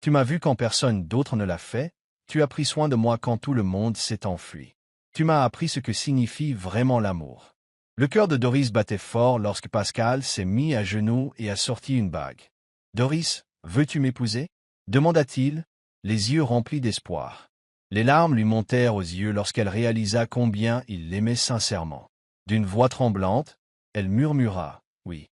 Tu m'as vu quand personne d'autre ne l'a fait, tu as pris soin de moi quand tout le monde s'est enfui. Tu m'as appris ce que signifie vraiment l'amour. » Le cœur de Doris battait fort lorsque Pascal s'est mis à genoux et a sorti une bague. « Doris, veux-tu m'épouser » demanda-t-il, les yeux remplis d'espoir. Les larmes lui montèrent aux yeux lorsqu'elle réalisa combien il l'aimait sincèrement. D'une voix tremblante, elle murmura « oui ».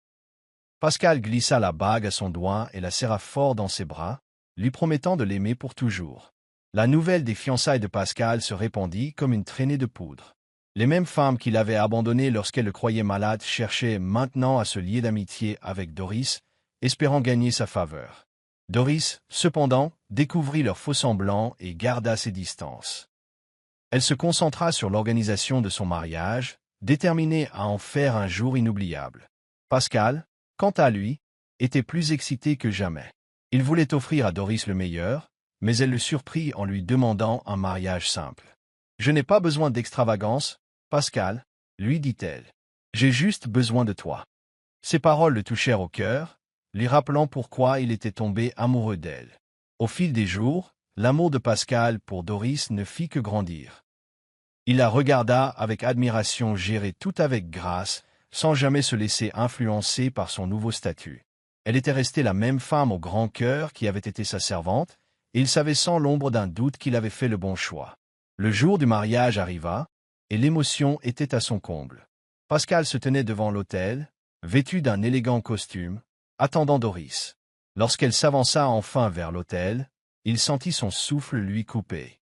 Pascal glissa la bague à son doigt et la serra fort dans ses bras, lui promettant de l'aimer pour toujours. La nouvelle des fiançailles de Pascal se répandit comme une traînée de poudre. Les mêmes femmes qui l'avaient abandonné lorsqu'elles le croyaient malade cherchaient maintenant à se lier d'amitié avec Doris, espérant gagner sa faveur. Doris, cependant, découvrit leur faux-semblant et garda ses distances. Elle se concentra sur l'organisation de son mariage, déterminée à en faire un jour inoubliable. Pascal, quant à lui, était plus excité que jamais. Il voulait offrir à Doris le meilleur, mais elle le surprit en lui demandant un mariage simple. « Je n'ai pas besoin d'extravagance, Pascal, » lui dit-elle. « J'ai juste besoin de toi. » Ces paroles le touchèrent au cœur, lui rappelant pourquoi il était tombé amoureux d'elle. Au fil des jours, l'amour de Pascal pour Doris ne fit que grandir. Il la regarda avec admiration gérer tout avec grâce, sans jamais se laisser influencer par son nouveau statut. Elle était restée la même femme au grand cœur qui avait été sa servante, et il savait sans l'ombre d'un doute qu'il avait fait le bon choix. Le jour du mariage arriva, et l'émotion était à son comble. Pascal se tenait devant l'autel, vêtu d'un élégant costume, attendant Doris. Lorsqu'elle s'avança enfin vers l'autel, il sentit son souffle lui couper.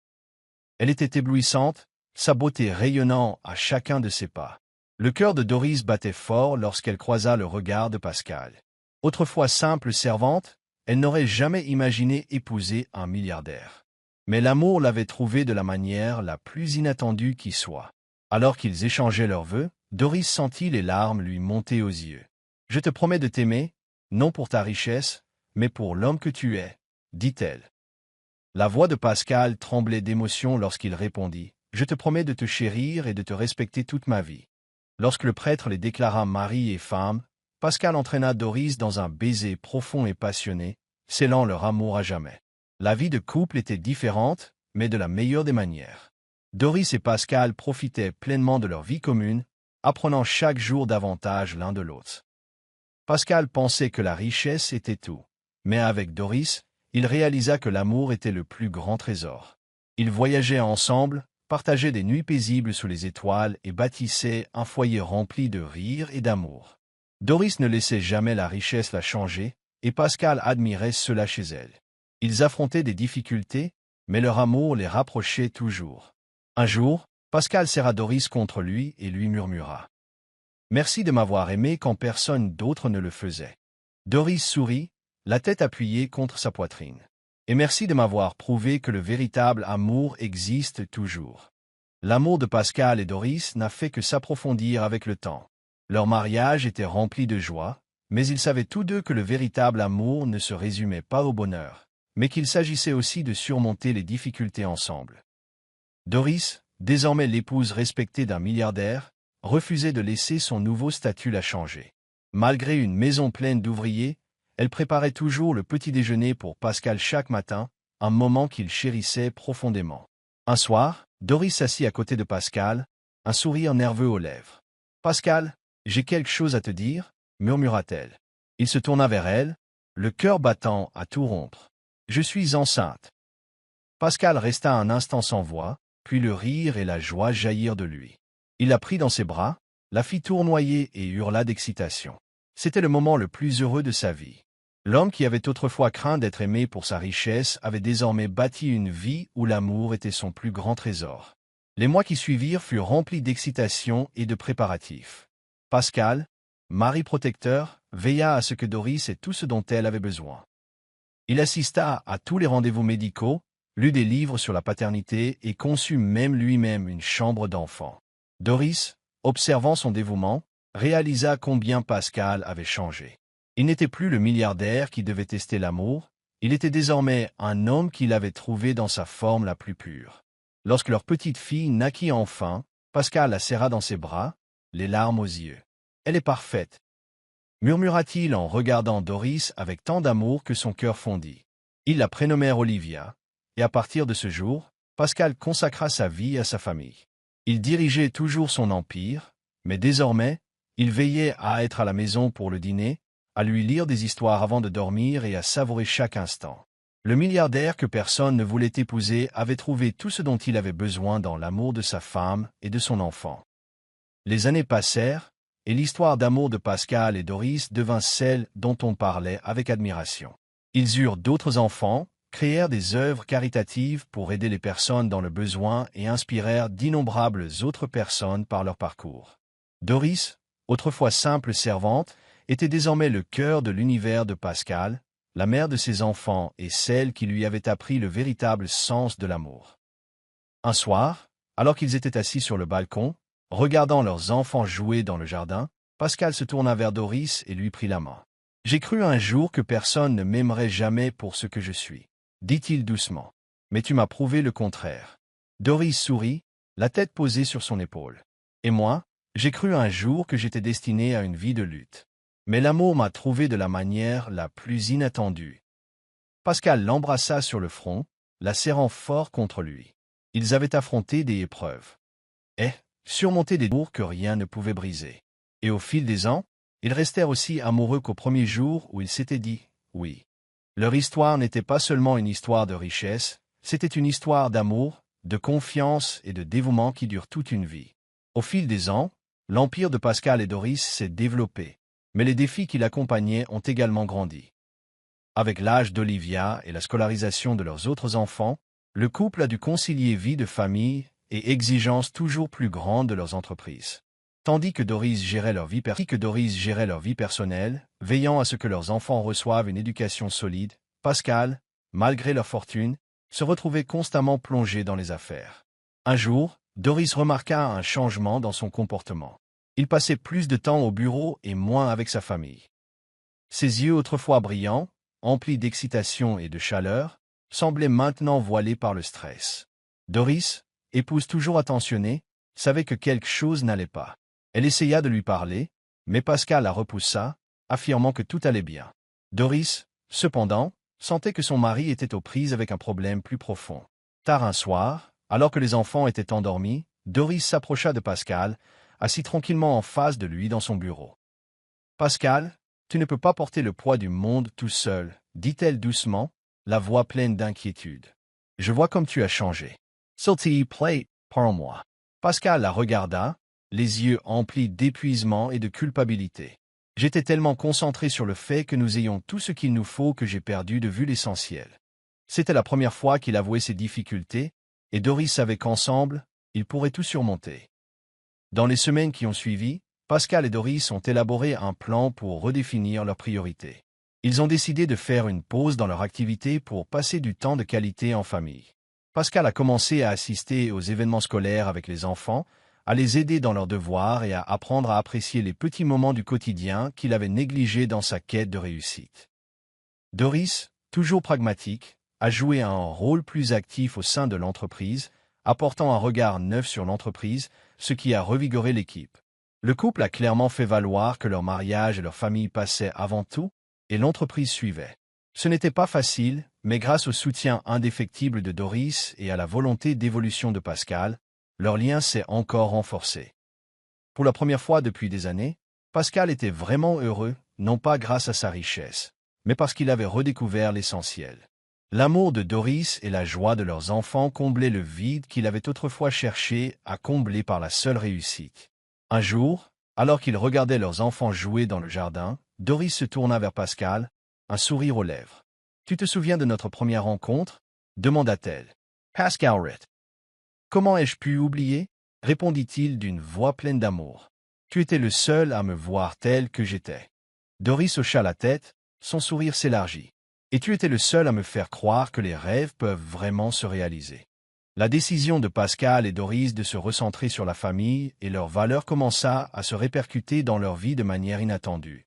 Elle était éblouissante, sa beauté rayonnant à chacun de ses pas. Le cœur de Doris battait fort lorsqu'elle croisa le regard de Pascal. Autrefois simple servante, elle n'aurait jamais imaginé épouser un milliardaire. Mais l'amour l'avait trouvée de la manière la plus inattendue qui soit. Alors qu'ils échangeaient leurs vœux, Doris sentit les larmes lui monter aux yeux. « Je te promets de t'aimer, non pour ta richesse, mais pour l'homme que tu es, » dit-elle. La voix de Pascal tremblait d'émotion lorsqu'il répondit « Je te promets de te chérir et de te respecter toute ma vie. » Lorsque le prêtre les déclara mari et femme, Pascal entraîna Doris dans un baiser profond et passionné, scellant leur amour à jamais. La vie de couple était différente, mais de la meilleure des manières. Doris et Pascal profitaient pleinement de leur vie commune, apprenant chaque jour davantage l'un de l'autre. Pascal pensait que la richesse était tout, mais avec Doris, il réalisa que l'amour était le plus grand trésor. Ils voyageaient ensemble, partageaient des nuits paisibles sous les étoiles et bâtissaient un foyer rempli de rire et d'amour. Doris ne laissait jamais la richesse la changer, et Pascal admirait cela chez elle. Ils affrontaient des difficultés, mais leur amour les rapprochait toujours. Un jour, Pascal serra Doris contre lui et lui murmura « Merci de m'avoir aimé quand personne d'autre ne le faisait. » Doris sourit, la tête appuyée contre sa poitrine. « Et merci de m'avoir prouvé que le véritable amour existe toujours. » L'amour de Pascal et Doris n'a fait que s'approfondir avec le temps. Leur mariage était rempli de joie, mais ils savaient tous deux que le véritable amour ne se résumait pas au bonheur, mais qu'il s'agissait aussi de surmonter les difficultés ensemble. Doris, désormais l'épouse respectée d'un milliardaire, refusait de laisser son nouveau statut la changer. Malgré une maison pleine d'ouvriers, elle préparait toujours le petit déjeuner pour Pascal chaque matin, un moment qu'il chérissait profondément. Un soir, Doris s'assit à côté de Pascal, un sourire nerveux aux lèvres. « Pascal, j'ai quelque chose à te dire, » murmura-t-elle. Il se tourna vers elle, le cœur battant à tout rompre. « Je suis enceinte. » Pascal resta un instant sans voix, puis le rire et la joie jaillirent de lui. Il la prit dans ses bras, la fit tournoyer et hurla d'excitation. C'était le moment le plus heureux de sa vie. L'homme qui avait autrefois craint d'être aimé pour sa richesse avait désormais bâti une vie où l'amour était son plus grand trésor. Les mois qui suivirent furent remplis d'excitation et de préparatifs. Pascal, mari protecteur, veilla à ce que Doris ait tout ce dont elle avait besoin. Il assista à tous les rendez-vous médicaux, lut des livres sur la paternité et conçut même lui-même une chambre d'enfant. Doris, observant son dévouement, réalisa combien Pascal avait changé. Il n'était plus le milliardaire qui devait tester l'amour, il était désormais un homme qu'il avait trouvé dans sa forme la plus pure. Lorsque leur petite fille naquit enfin, Pascal la serra dans ses bras, les larmes aux yeux. « Elle est parfaite » murmura-t-il en regardant Doris avec tant d'amour que son cœur fondit. Ils la prénommèrent Olivia, et à partir de ce jour, Pascal consacra sa vie à sa famille. Il dirigeait toujours son empire, mais désormais, il veillait à être à la maison pour le dîner, à lui lire des histoires avant de dormir et à savourer chaque instant. Le milliardaire que personne ne voulait épouser avait trouvé tout ce dont il avait besoin dans l'amour de sa femme et de son enfant. Les années passèrent, et l'histoire d'amour de Pascal et Doris devint celle dont on parlait avec admiration. Ils eurent d'autres enfants, créèrent des œuvres caritatives pour aider les personnes dans le besoin et inspirèrent d'innombrables autres personnes par leur parcours. Doris, autrefois simple servante, était désormais le cœur de l'univers de Pascal, la mère de ses enfants et celle qui lui avait appris le véritable sens de l'amour. Un soir, alors qu'ils étaient assis sur le balcon, regardant leurs enfants jouer dans le jardin, Pascal se tourna vers Doris et lui prit la main. « J'ai cru un jour que personne ne m'aimerait jamais pour ce que je suis, » dit-il doucement. « Mais tu m'as prouvé le contraire. » Doris sourit, la tête posée sur son épaule. « Et moi, j'ai cru un jour que j'étais destiné à une vie de lutte. Mais l'amour m'a trouvé de la manière la plus inattendue. » Pascal l'embrassa sur le front, la serrant fort contre lui. Ils avaient affronté des épreuves. Et surmonté des tours que rien ne pouvait briser. Et au fil des ans, ils restèrent aussi amoureux qu'au premier jour où ils s'étaient dit « oui ». Leur histoire n'était pas seulement une histoire de richesse, c'était une histoire d'amour, de confiance et de dévouement qui dure toute une vie. Au fil des ans, l'empire de Pascal et Doris s'est développé, mais les défis qui l'accompagnaient ont également grandi. Avec l'âge d'Olivia et la scolarisation de leurs autres enfants, le couple a dû concilier vie de famille et exigences toujours plus grandes de leurs entreprises. Tandis que Doris gérait leur vie personnelle, veillant à ce que leurs enfants reçoivent une éducation solide, Pascal, malgré leur fortune, se retrouvait constamment plongé dans les affaires. Un jour, Doris remarqua un changement dans son comportement. Il passait plus de temps au bureau et moins avec sa famille. Ses yeux autrefois brillants, emplis d'excitation et de chaleur, semblaient maintenant voilés par le stress. Doris, épouse toujours attentionnée, savait que quelque chose n'allait pas. Elle essaya de lui parler, mais Pascal la repoussa, affirmant que tout allait bien. Doris, cependant, sentait que son mari était aux prises avec un problème plus profond. Tard un soir, alors que les enfants étaient endormis, Doris s'approcha de Pascal, assis tranquillement en face de lui dans son bureau. « Pascal, tu ne peux pas porter le poids du monde tout seul, dit-elle doucement, la voix pleine d'inquiétude. Je vois comme tu as changé. S'il te plaît, parle-moi. » Pascal la regarda, les yeux emplis d'épuisement et de culpabilité. « J'étais tellement concentré sur le fait que nous ayons tout ce qu'il nous faut que j'ai perdu de vue l'essentiel. » C'était la première fois qu'il avouait ses difficultés, et Doris savait qu'ensemble, ils pourraient tout surmonter. Dans les semaines qui ont suivi, Pascal et Doris ont élaboré un plan pour redéfinir leurs priorités. Ils ont décidé de faire une pause dans leur activité pour passer du temps de qualité en famille. Pascal a commencé à assister aux événements scolaires avec les enfants, à les aider dans leurs devoirs et à apprendre à apprécier les petits moments du quotidien qu'il avait négligés dans sa quête de réussite. Doris, toujours pragmatique, a joué un rôle plus actif au sein de l'entreprise, apportant un regard neuf sur l'entreprise, ce qui a revigoré l'équipe. Le couple a clairement fait valoir que leur mariage et leur famille passaient avant tout, et l'entreprise suivait. Ce n'était pas facile, mais grâce au soutien indéfectible de Doris et à la volonté d'évolution de Pascal, leur lien s'est encore renforcé. Pour la première fois depuis des années, Pascal était vraiment heureux, non pas grâce à sa richesse, mais parce qu'il avait redécouvert l'essentiel. L'amour de Doris et la joie de leurs enfants comblaient le vide qu'il avait autrefois cherché à combler par la seule réussite. Un jour, alors qu'ils regardaient leurs enfants jouer dans le jardin, Doris se tourna vers Pascal, un sourire aux lèvres. « Tu te souviens de notre première rencontre ?» demanda-t-elle. Pascal rit. « Comment ai-je pu oublier ?» répondit-il d'une voix pleine d'amour. « Tu étais le seul à me voir tel que j'étais. » Doris hocha la tête, son sourire s'élargit. « Et tu étais le seul à me faire croire que les rêves peuvent vraiment se réaliser. » La décision de Pascal et Doris de se recentrer sur la famille et leurs valeurs commença à se répercuter dans leur vie de manière inattendue.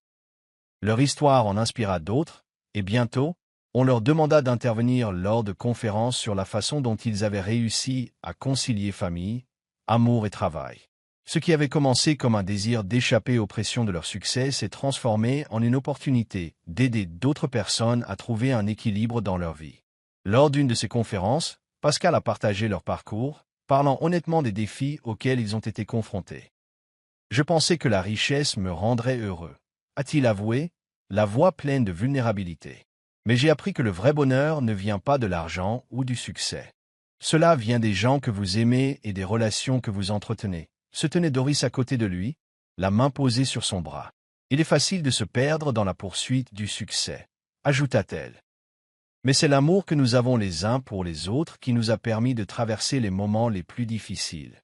Leur histoire en inspira d'autres, et bientôt, on leur demanda d'intervenir lors de conférences sur la façon dont ils avaient réussi à concilier famille, amour et travail. Ce qui avait commencé comme un désir d'échapper aux pressions de leur succès s'est transformé en une opportunité d'aider d'autres personnes à trouver un équilibre dans leur vie. Lors d'une de ces conférences, Pascal a partagé leur parcours, parlant honnêtement des défis auxquels ils ont été confrontés. « Je pensais que la richesse me rendrait heureux, » a-t-il avoué, la voix pleine de vulnérabilité. « Mais j'ai appris que le vrai bonheur ne vient pas de l'argent ou du succès. Cela vient des gens que vous aimez et des relations que vous entretenez. » Se tenait Doris à côté de lui, la main posée sur son bras. « Il est facile de se perdre dans la poursuite du succès, » ajouta-t-elle. « Mais c'est l'amour que nous avons les uns pour les autres qui nous a permis de traverser les moments les plus difficiles. »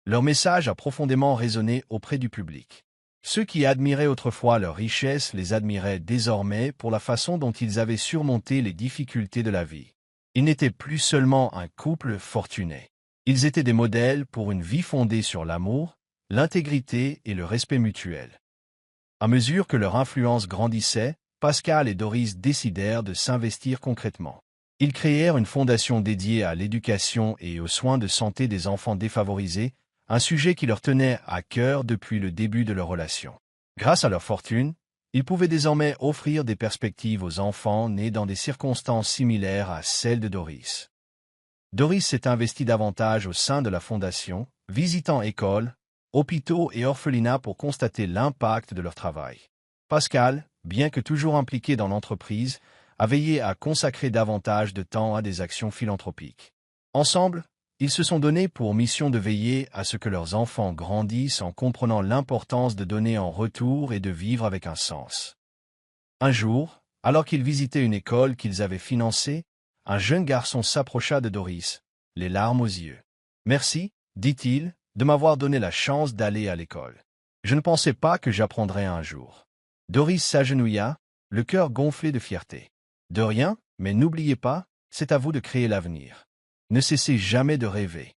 Leur message a profondément résonné auprès du public. Ceux qui admiraient autrefois leur richesse les admiraient désormais pour la façon dont ils avaient surmonté les difficultés de la vie. Ils n'étaient plus seulement un couple fortuné. Ils étaient des modèles pour une vie fondée sur l'amour, l'intégrité et le respect mutuel. À mesure que leur influence grandissait, Pascal et Doris décidèrent de s'investir concrètement. Ils créèrent une fondation dédiée à l'éducation et aux soins de santé des enfants défavorisés, un sujet qui leur tenait à cœur depuis le début de leur relation. Grâce à leur fortune, ils pouvaient désormais offrir des perspectives aux enfants nés dans des circonstances similaires à celles de Doris. Doris s'est investie davantage au sein de la fondation, visitant écoles, hôpitaux et orphelinats pour constater l'impact de leur travail. Pascal, bien que toujours impliqué dans l'entreprise, a veillé à consacrer davantage de temps à des actions philanthropiques. Ensemble, ils se sont donnés pour mission de veiller à ce que leurs enfants grandissent en comprenant l'importance de donner en retour et de vivre avec un sens. Un jour, alors qu'ils visitaient une école qu'ils avaient financée, un jeune garçon s'approcha de Doris, les larmes aux yeux. « Merci, dit-il, de m'avoir donné la chance d'aller à l'école. Je ne pensais pas que j'apprendrais un jour. » Doris s'agenouilla, le cœur gonflé de fierté. « De rien, mais n'oubliez pas, c'est à vous de créer l'avenir. Ne cessez jamais de rêver. »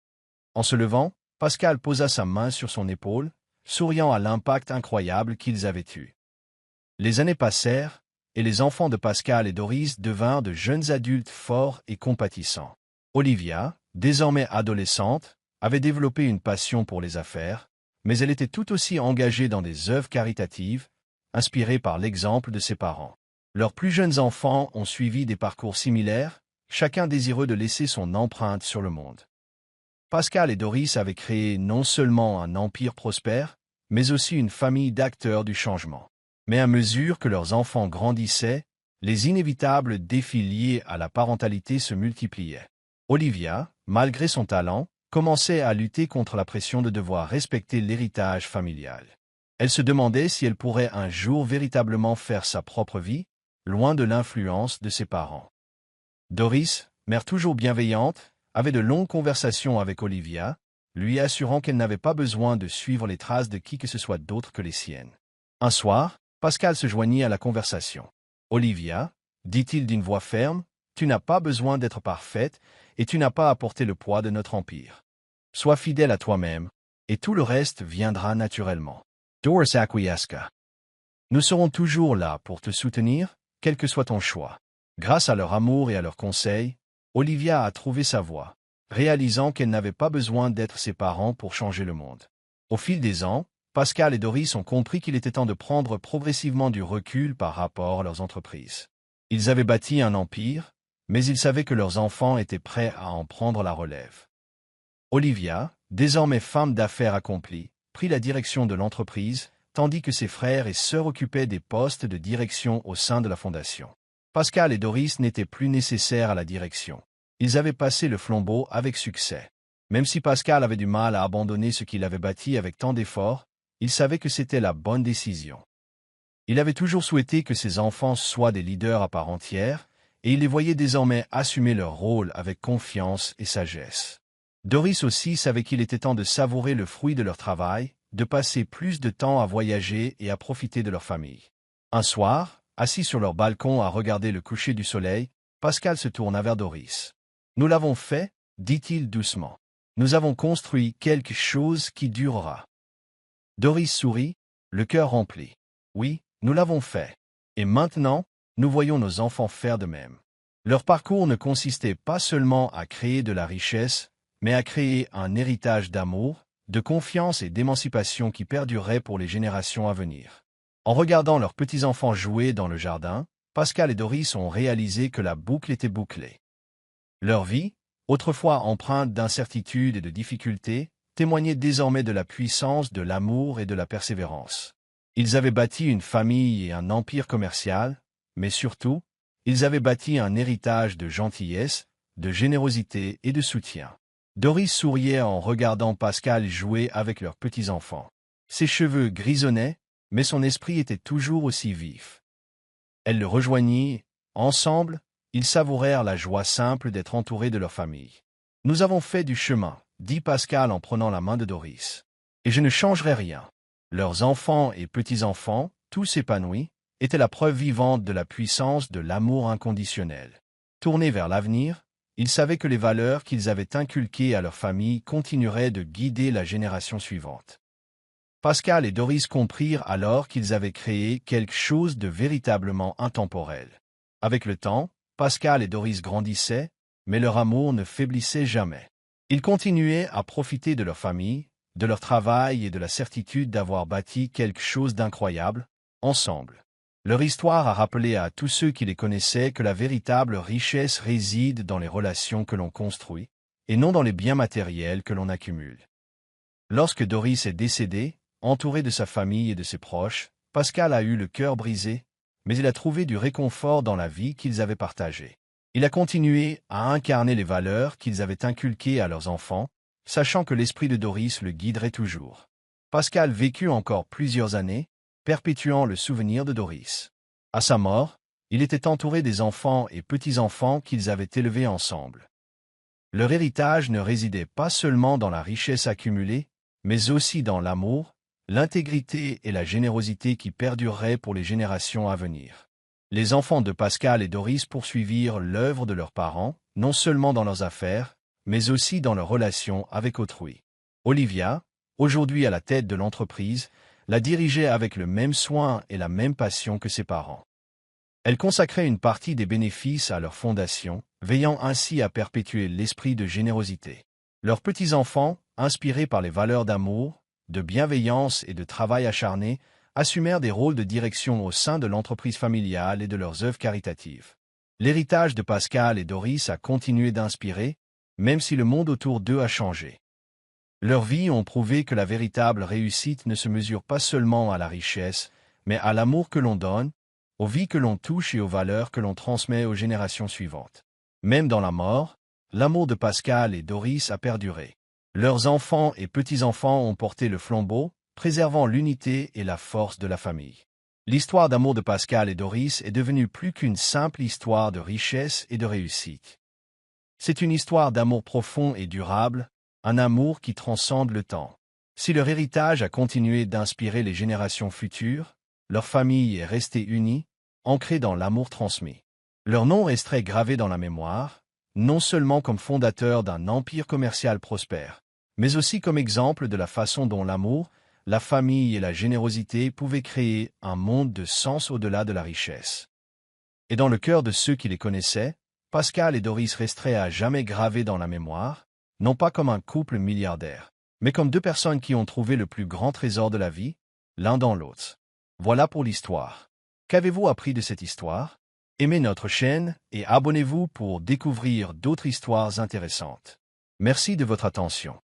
En se levant, Pascal posa sa main sur son épaule, souriant à l'impact incroyable qu'ils avaient eu. Les années passèrent, et les enfants de Pascal et Doris devinrent de jeunes adultes forts et compatissants. Olivia, désormais adolescente, avait développé une passion pour les affaires, mais elle était tout aussi engagée dans des œuvres caritatives, inspirée par l'exemple de ses parents. Leurs plus jeunes enfants ont suivi des parcours similaires, chacun désireux de laisser son empreinte sur le monde. Pascal et Doris avaient créé non seulement un empire prospère, mais aussi une famille d'acteurs du changement. Mais à mesure que leurs enfants grandissaient, les inévitables défis liés à la parentalité se multipliaient. Olivia, malgré son talent, commençait à lutter contre la pression de devoir respecter l'héritage familial. Elle se demandait si elle pourrait un jour véritablement faire sa propre vie, loin de l'influence de ses parents. Doris, mère toujours bienveillante, avait de longues conversations avec Olivia, lui assurant qu'elle n'avait pas besoin de suivre les traces de qui que ce soit d'autre que les siennes. Un soir, Pascal se joignit à la conversation. « Olivia, dit-il d'une voix ferme, tu n'as pas besoin d'être parfaite et tu n'as pas à porter le poids de notre empire. Sois fidèle à toi-même, et tout le reste viendra naturellement. » Doris acquiesça. « Nous serons toujours là pour te soutenir, quel que soit ton choix. » Grâce à leur amour et à leurs conseils, Olivia a trouvé sa voie, réalisant qu'elle n'avait pas besoin d'être ses parents pour changer le monde. Au fil des ans, Pascal et Doris ont compris qu'il était temps de prendre progressivement du recul par rapport à leurs entreprises. Ils avaient bâti un empire, mais ils savaient que leurs enfants étaient prêts à en prendre la relève. Olivia, désormais femme d'affaires accomplie, prit la direction de l'entreprise, tandis que ses frères et sœurs occupaient des postes de direction au sein de la fondation. Pascal et Doris n'étaient plus nécessaires à la direction. Ils avaient passé le flambeau avec succès. Même si Pascal avait du mal à abandonner ce qu'il avait bâti avec tant d'efforts, il savait que c'était la bonne décision. Il avait toujours souhaité que ses enfants soient des leaders à part entière, et il les voyait désormais assumer leur rôle avec confiance et sagesse. Doris aussi savait qu'il était temps de savourer le fruit de leur travail, de passer plus de temps à voyager et à profiter de leur famille. Un soir, assis sur leur balcon à regarder le coucher du soleil, Pascal se tourna vers Doris. « Nous l'avons fait, dit-il doucement. Nous avons construit quelque chose qui durera. » Doris sourit, le cœur rempli. « Oui, nous l'avons fait. Et maintenant, nous voyons nos enfants faire de même. » Leur parcours ne consistait pas seulement à créer de la richesse, mais à créer un héritage d'amour, de confiance et d'émancipation qui perdurerait pour les générations à venir. En regardant leurs petits-enfants jouer dans le jardin, Pascal et Doris ont réalisé que la boucle était bouclée. Leur vie, autrefois empreinte d'incertitudes et de difficultés, témoignait désormais de la puissance de l'amour et de la persévérance. Ils avaient bâti une famille et un empire commercial, mais surtout, ils avaient bâti un héritage de gentillesse, de générosité et de soutien. Doris souriait en regardant Pascal jouer avec leurs petits-enfants. Ses cheveux grisonnaient, mais son esprit était toujours aussi vif. Elle le rejoignit, ensemble, ils savourèrent la joie simple d'être entourés de leur famille. « Nous avons fait du chemin, » dit Pascal en prenant la main de Doris. « Et je ne changerai rien. » Leurs enfants et petits-enfants, tous épanouis, étaient la preuve vivante de la puissance de l'amour inconditionnel. Tournés vers l'avenir, ils savaient que les valeurs qu'ils avaient inculquées à leur famille continueraient de guider la génération suivante. Pascal et Doris comprirent alors qu'ils avaient créé quelque chose de véritablement intemporel. Avec le temps, Pascal et Doris grandissaient, mais leur amour ne faiblissait jamais. Ils continuaient à profiter de leur famille, de leur travail et de la certitude d'avoir bâti quelque chose d'incroyable, ensemble. Leur histoire a rappelé à tous ceux qui les connaissaient que la véritable richesse réside dans les relations que l'on construit, et non dans les biens matériels que l'on accumule. Lorsque Doris est décédée, entourée de sa famille et de ses proches, Pascal a eu le cœur brisé, mais il a trouvé du réconfort dans la vie qu'ils avaient partagée. Il a continué à incarner les valeurs qu'ils avaient inculquées à leurs enfants, sachant que l'esprit de Doris le guiderait toujours. Pascal vécut encore plusieurs années, perpétuant le souvenir de Doris. À sa mort, il était entouré des enfants et petits-enfants qu'ils avaient élevés ensemble. Leur héritage ne résidait pas seulement dans la richesse accumulée, mais aussi dans l'amour, l'intégrité et la générosité qui perdureraient pour les générations à venir. Les enfants de Pascal et Doris poursuivirent l'œuvre de leurs parents, non seulement dans leurs affaires, mais aussi dans leurs relations avec autrui. Olivia, aujourd'hui à la tête de l'entreprise, la dirigeait avec le même soin et la même passion que ses parents. Elle consacrait une partie des bénéfices à leur fondation, veillant ainsi à perpétuer l'esprit de générosité. Leurs petits-enfants, inspirés par les valeurs d'amour, de bienveillance et de travail acharné, assumèrent des rôles de direction au sein de l'entreprise familiale et de leurs œuvres caritatives. L'héritage de Pascal et Doris a continué d'inspirer, même si le monde autour d'eux a changé. Leurs vies ont prouvé que la véritable réussite ne se mesure pas seulement à la richesse, mais à l'amour que l'on donne, aux vies que l'on touche et aux valeurs que l'on transmet aux générations suivantes. Même dans la mort, l'amour de Pascal et Doris a perduré. Leurs enfants et petits-enfants ont porté le flambeau, préservant l'unité et la force de la famille. L'histoire d'amour de Pascal et Doris est devenue plus qu'une simple histoire de richesse et de réussite. C'est une histoire d'amour profond et durable, un amour qui transcende le temps. Si leur héritage a continué d'inspirer les générations futures, leur famille est restée unie, ancrée dans l'amour transmis. Leur nom resterait gravé dans la mémoire, non seulement comme fondateur d'un empire commercial prospère, mais aussi comme exemple de la façon dont l'amour, la famille et la générosité pouvaient créer un monde de sens au-delà de la richesse. Et dans le cœur de ceux qui les connaissaient, Pascal et Doris resteraient à jamais gravés dans la mémoire, non pas comme un couple milliardaire, mais comme deux personnes qui ont trouvé le plus grand trésor de la vie, l'un dans l'autre. Voilà pour l'histoire. Qu'avez-vous appris de cette histoire? Aimez notre chaîne et abonnez-vous pour découvrir d'autres histoires intéressantes. Merci de votre attention.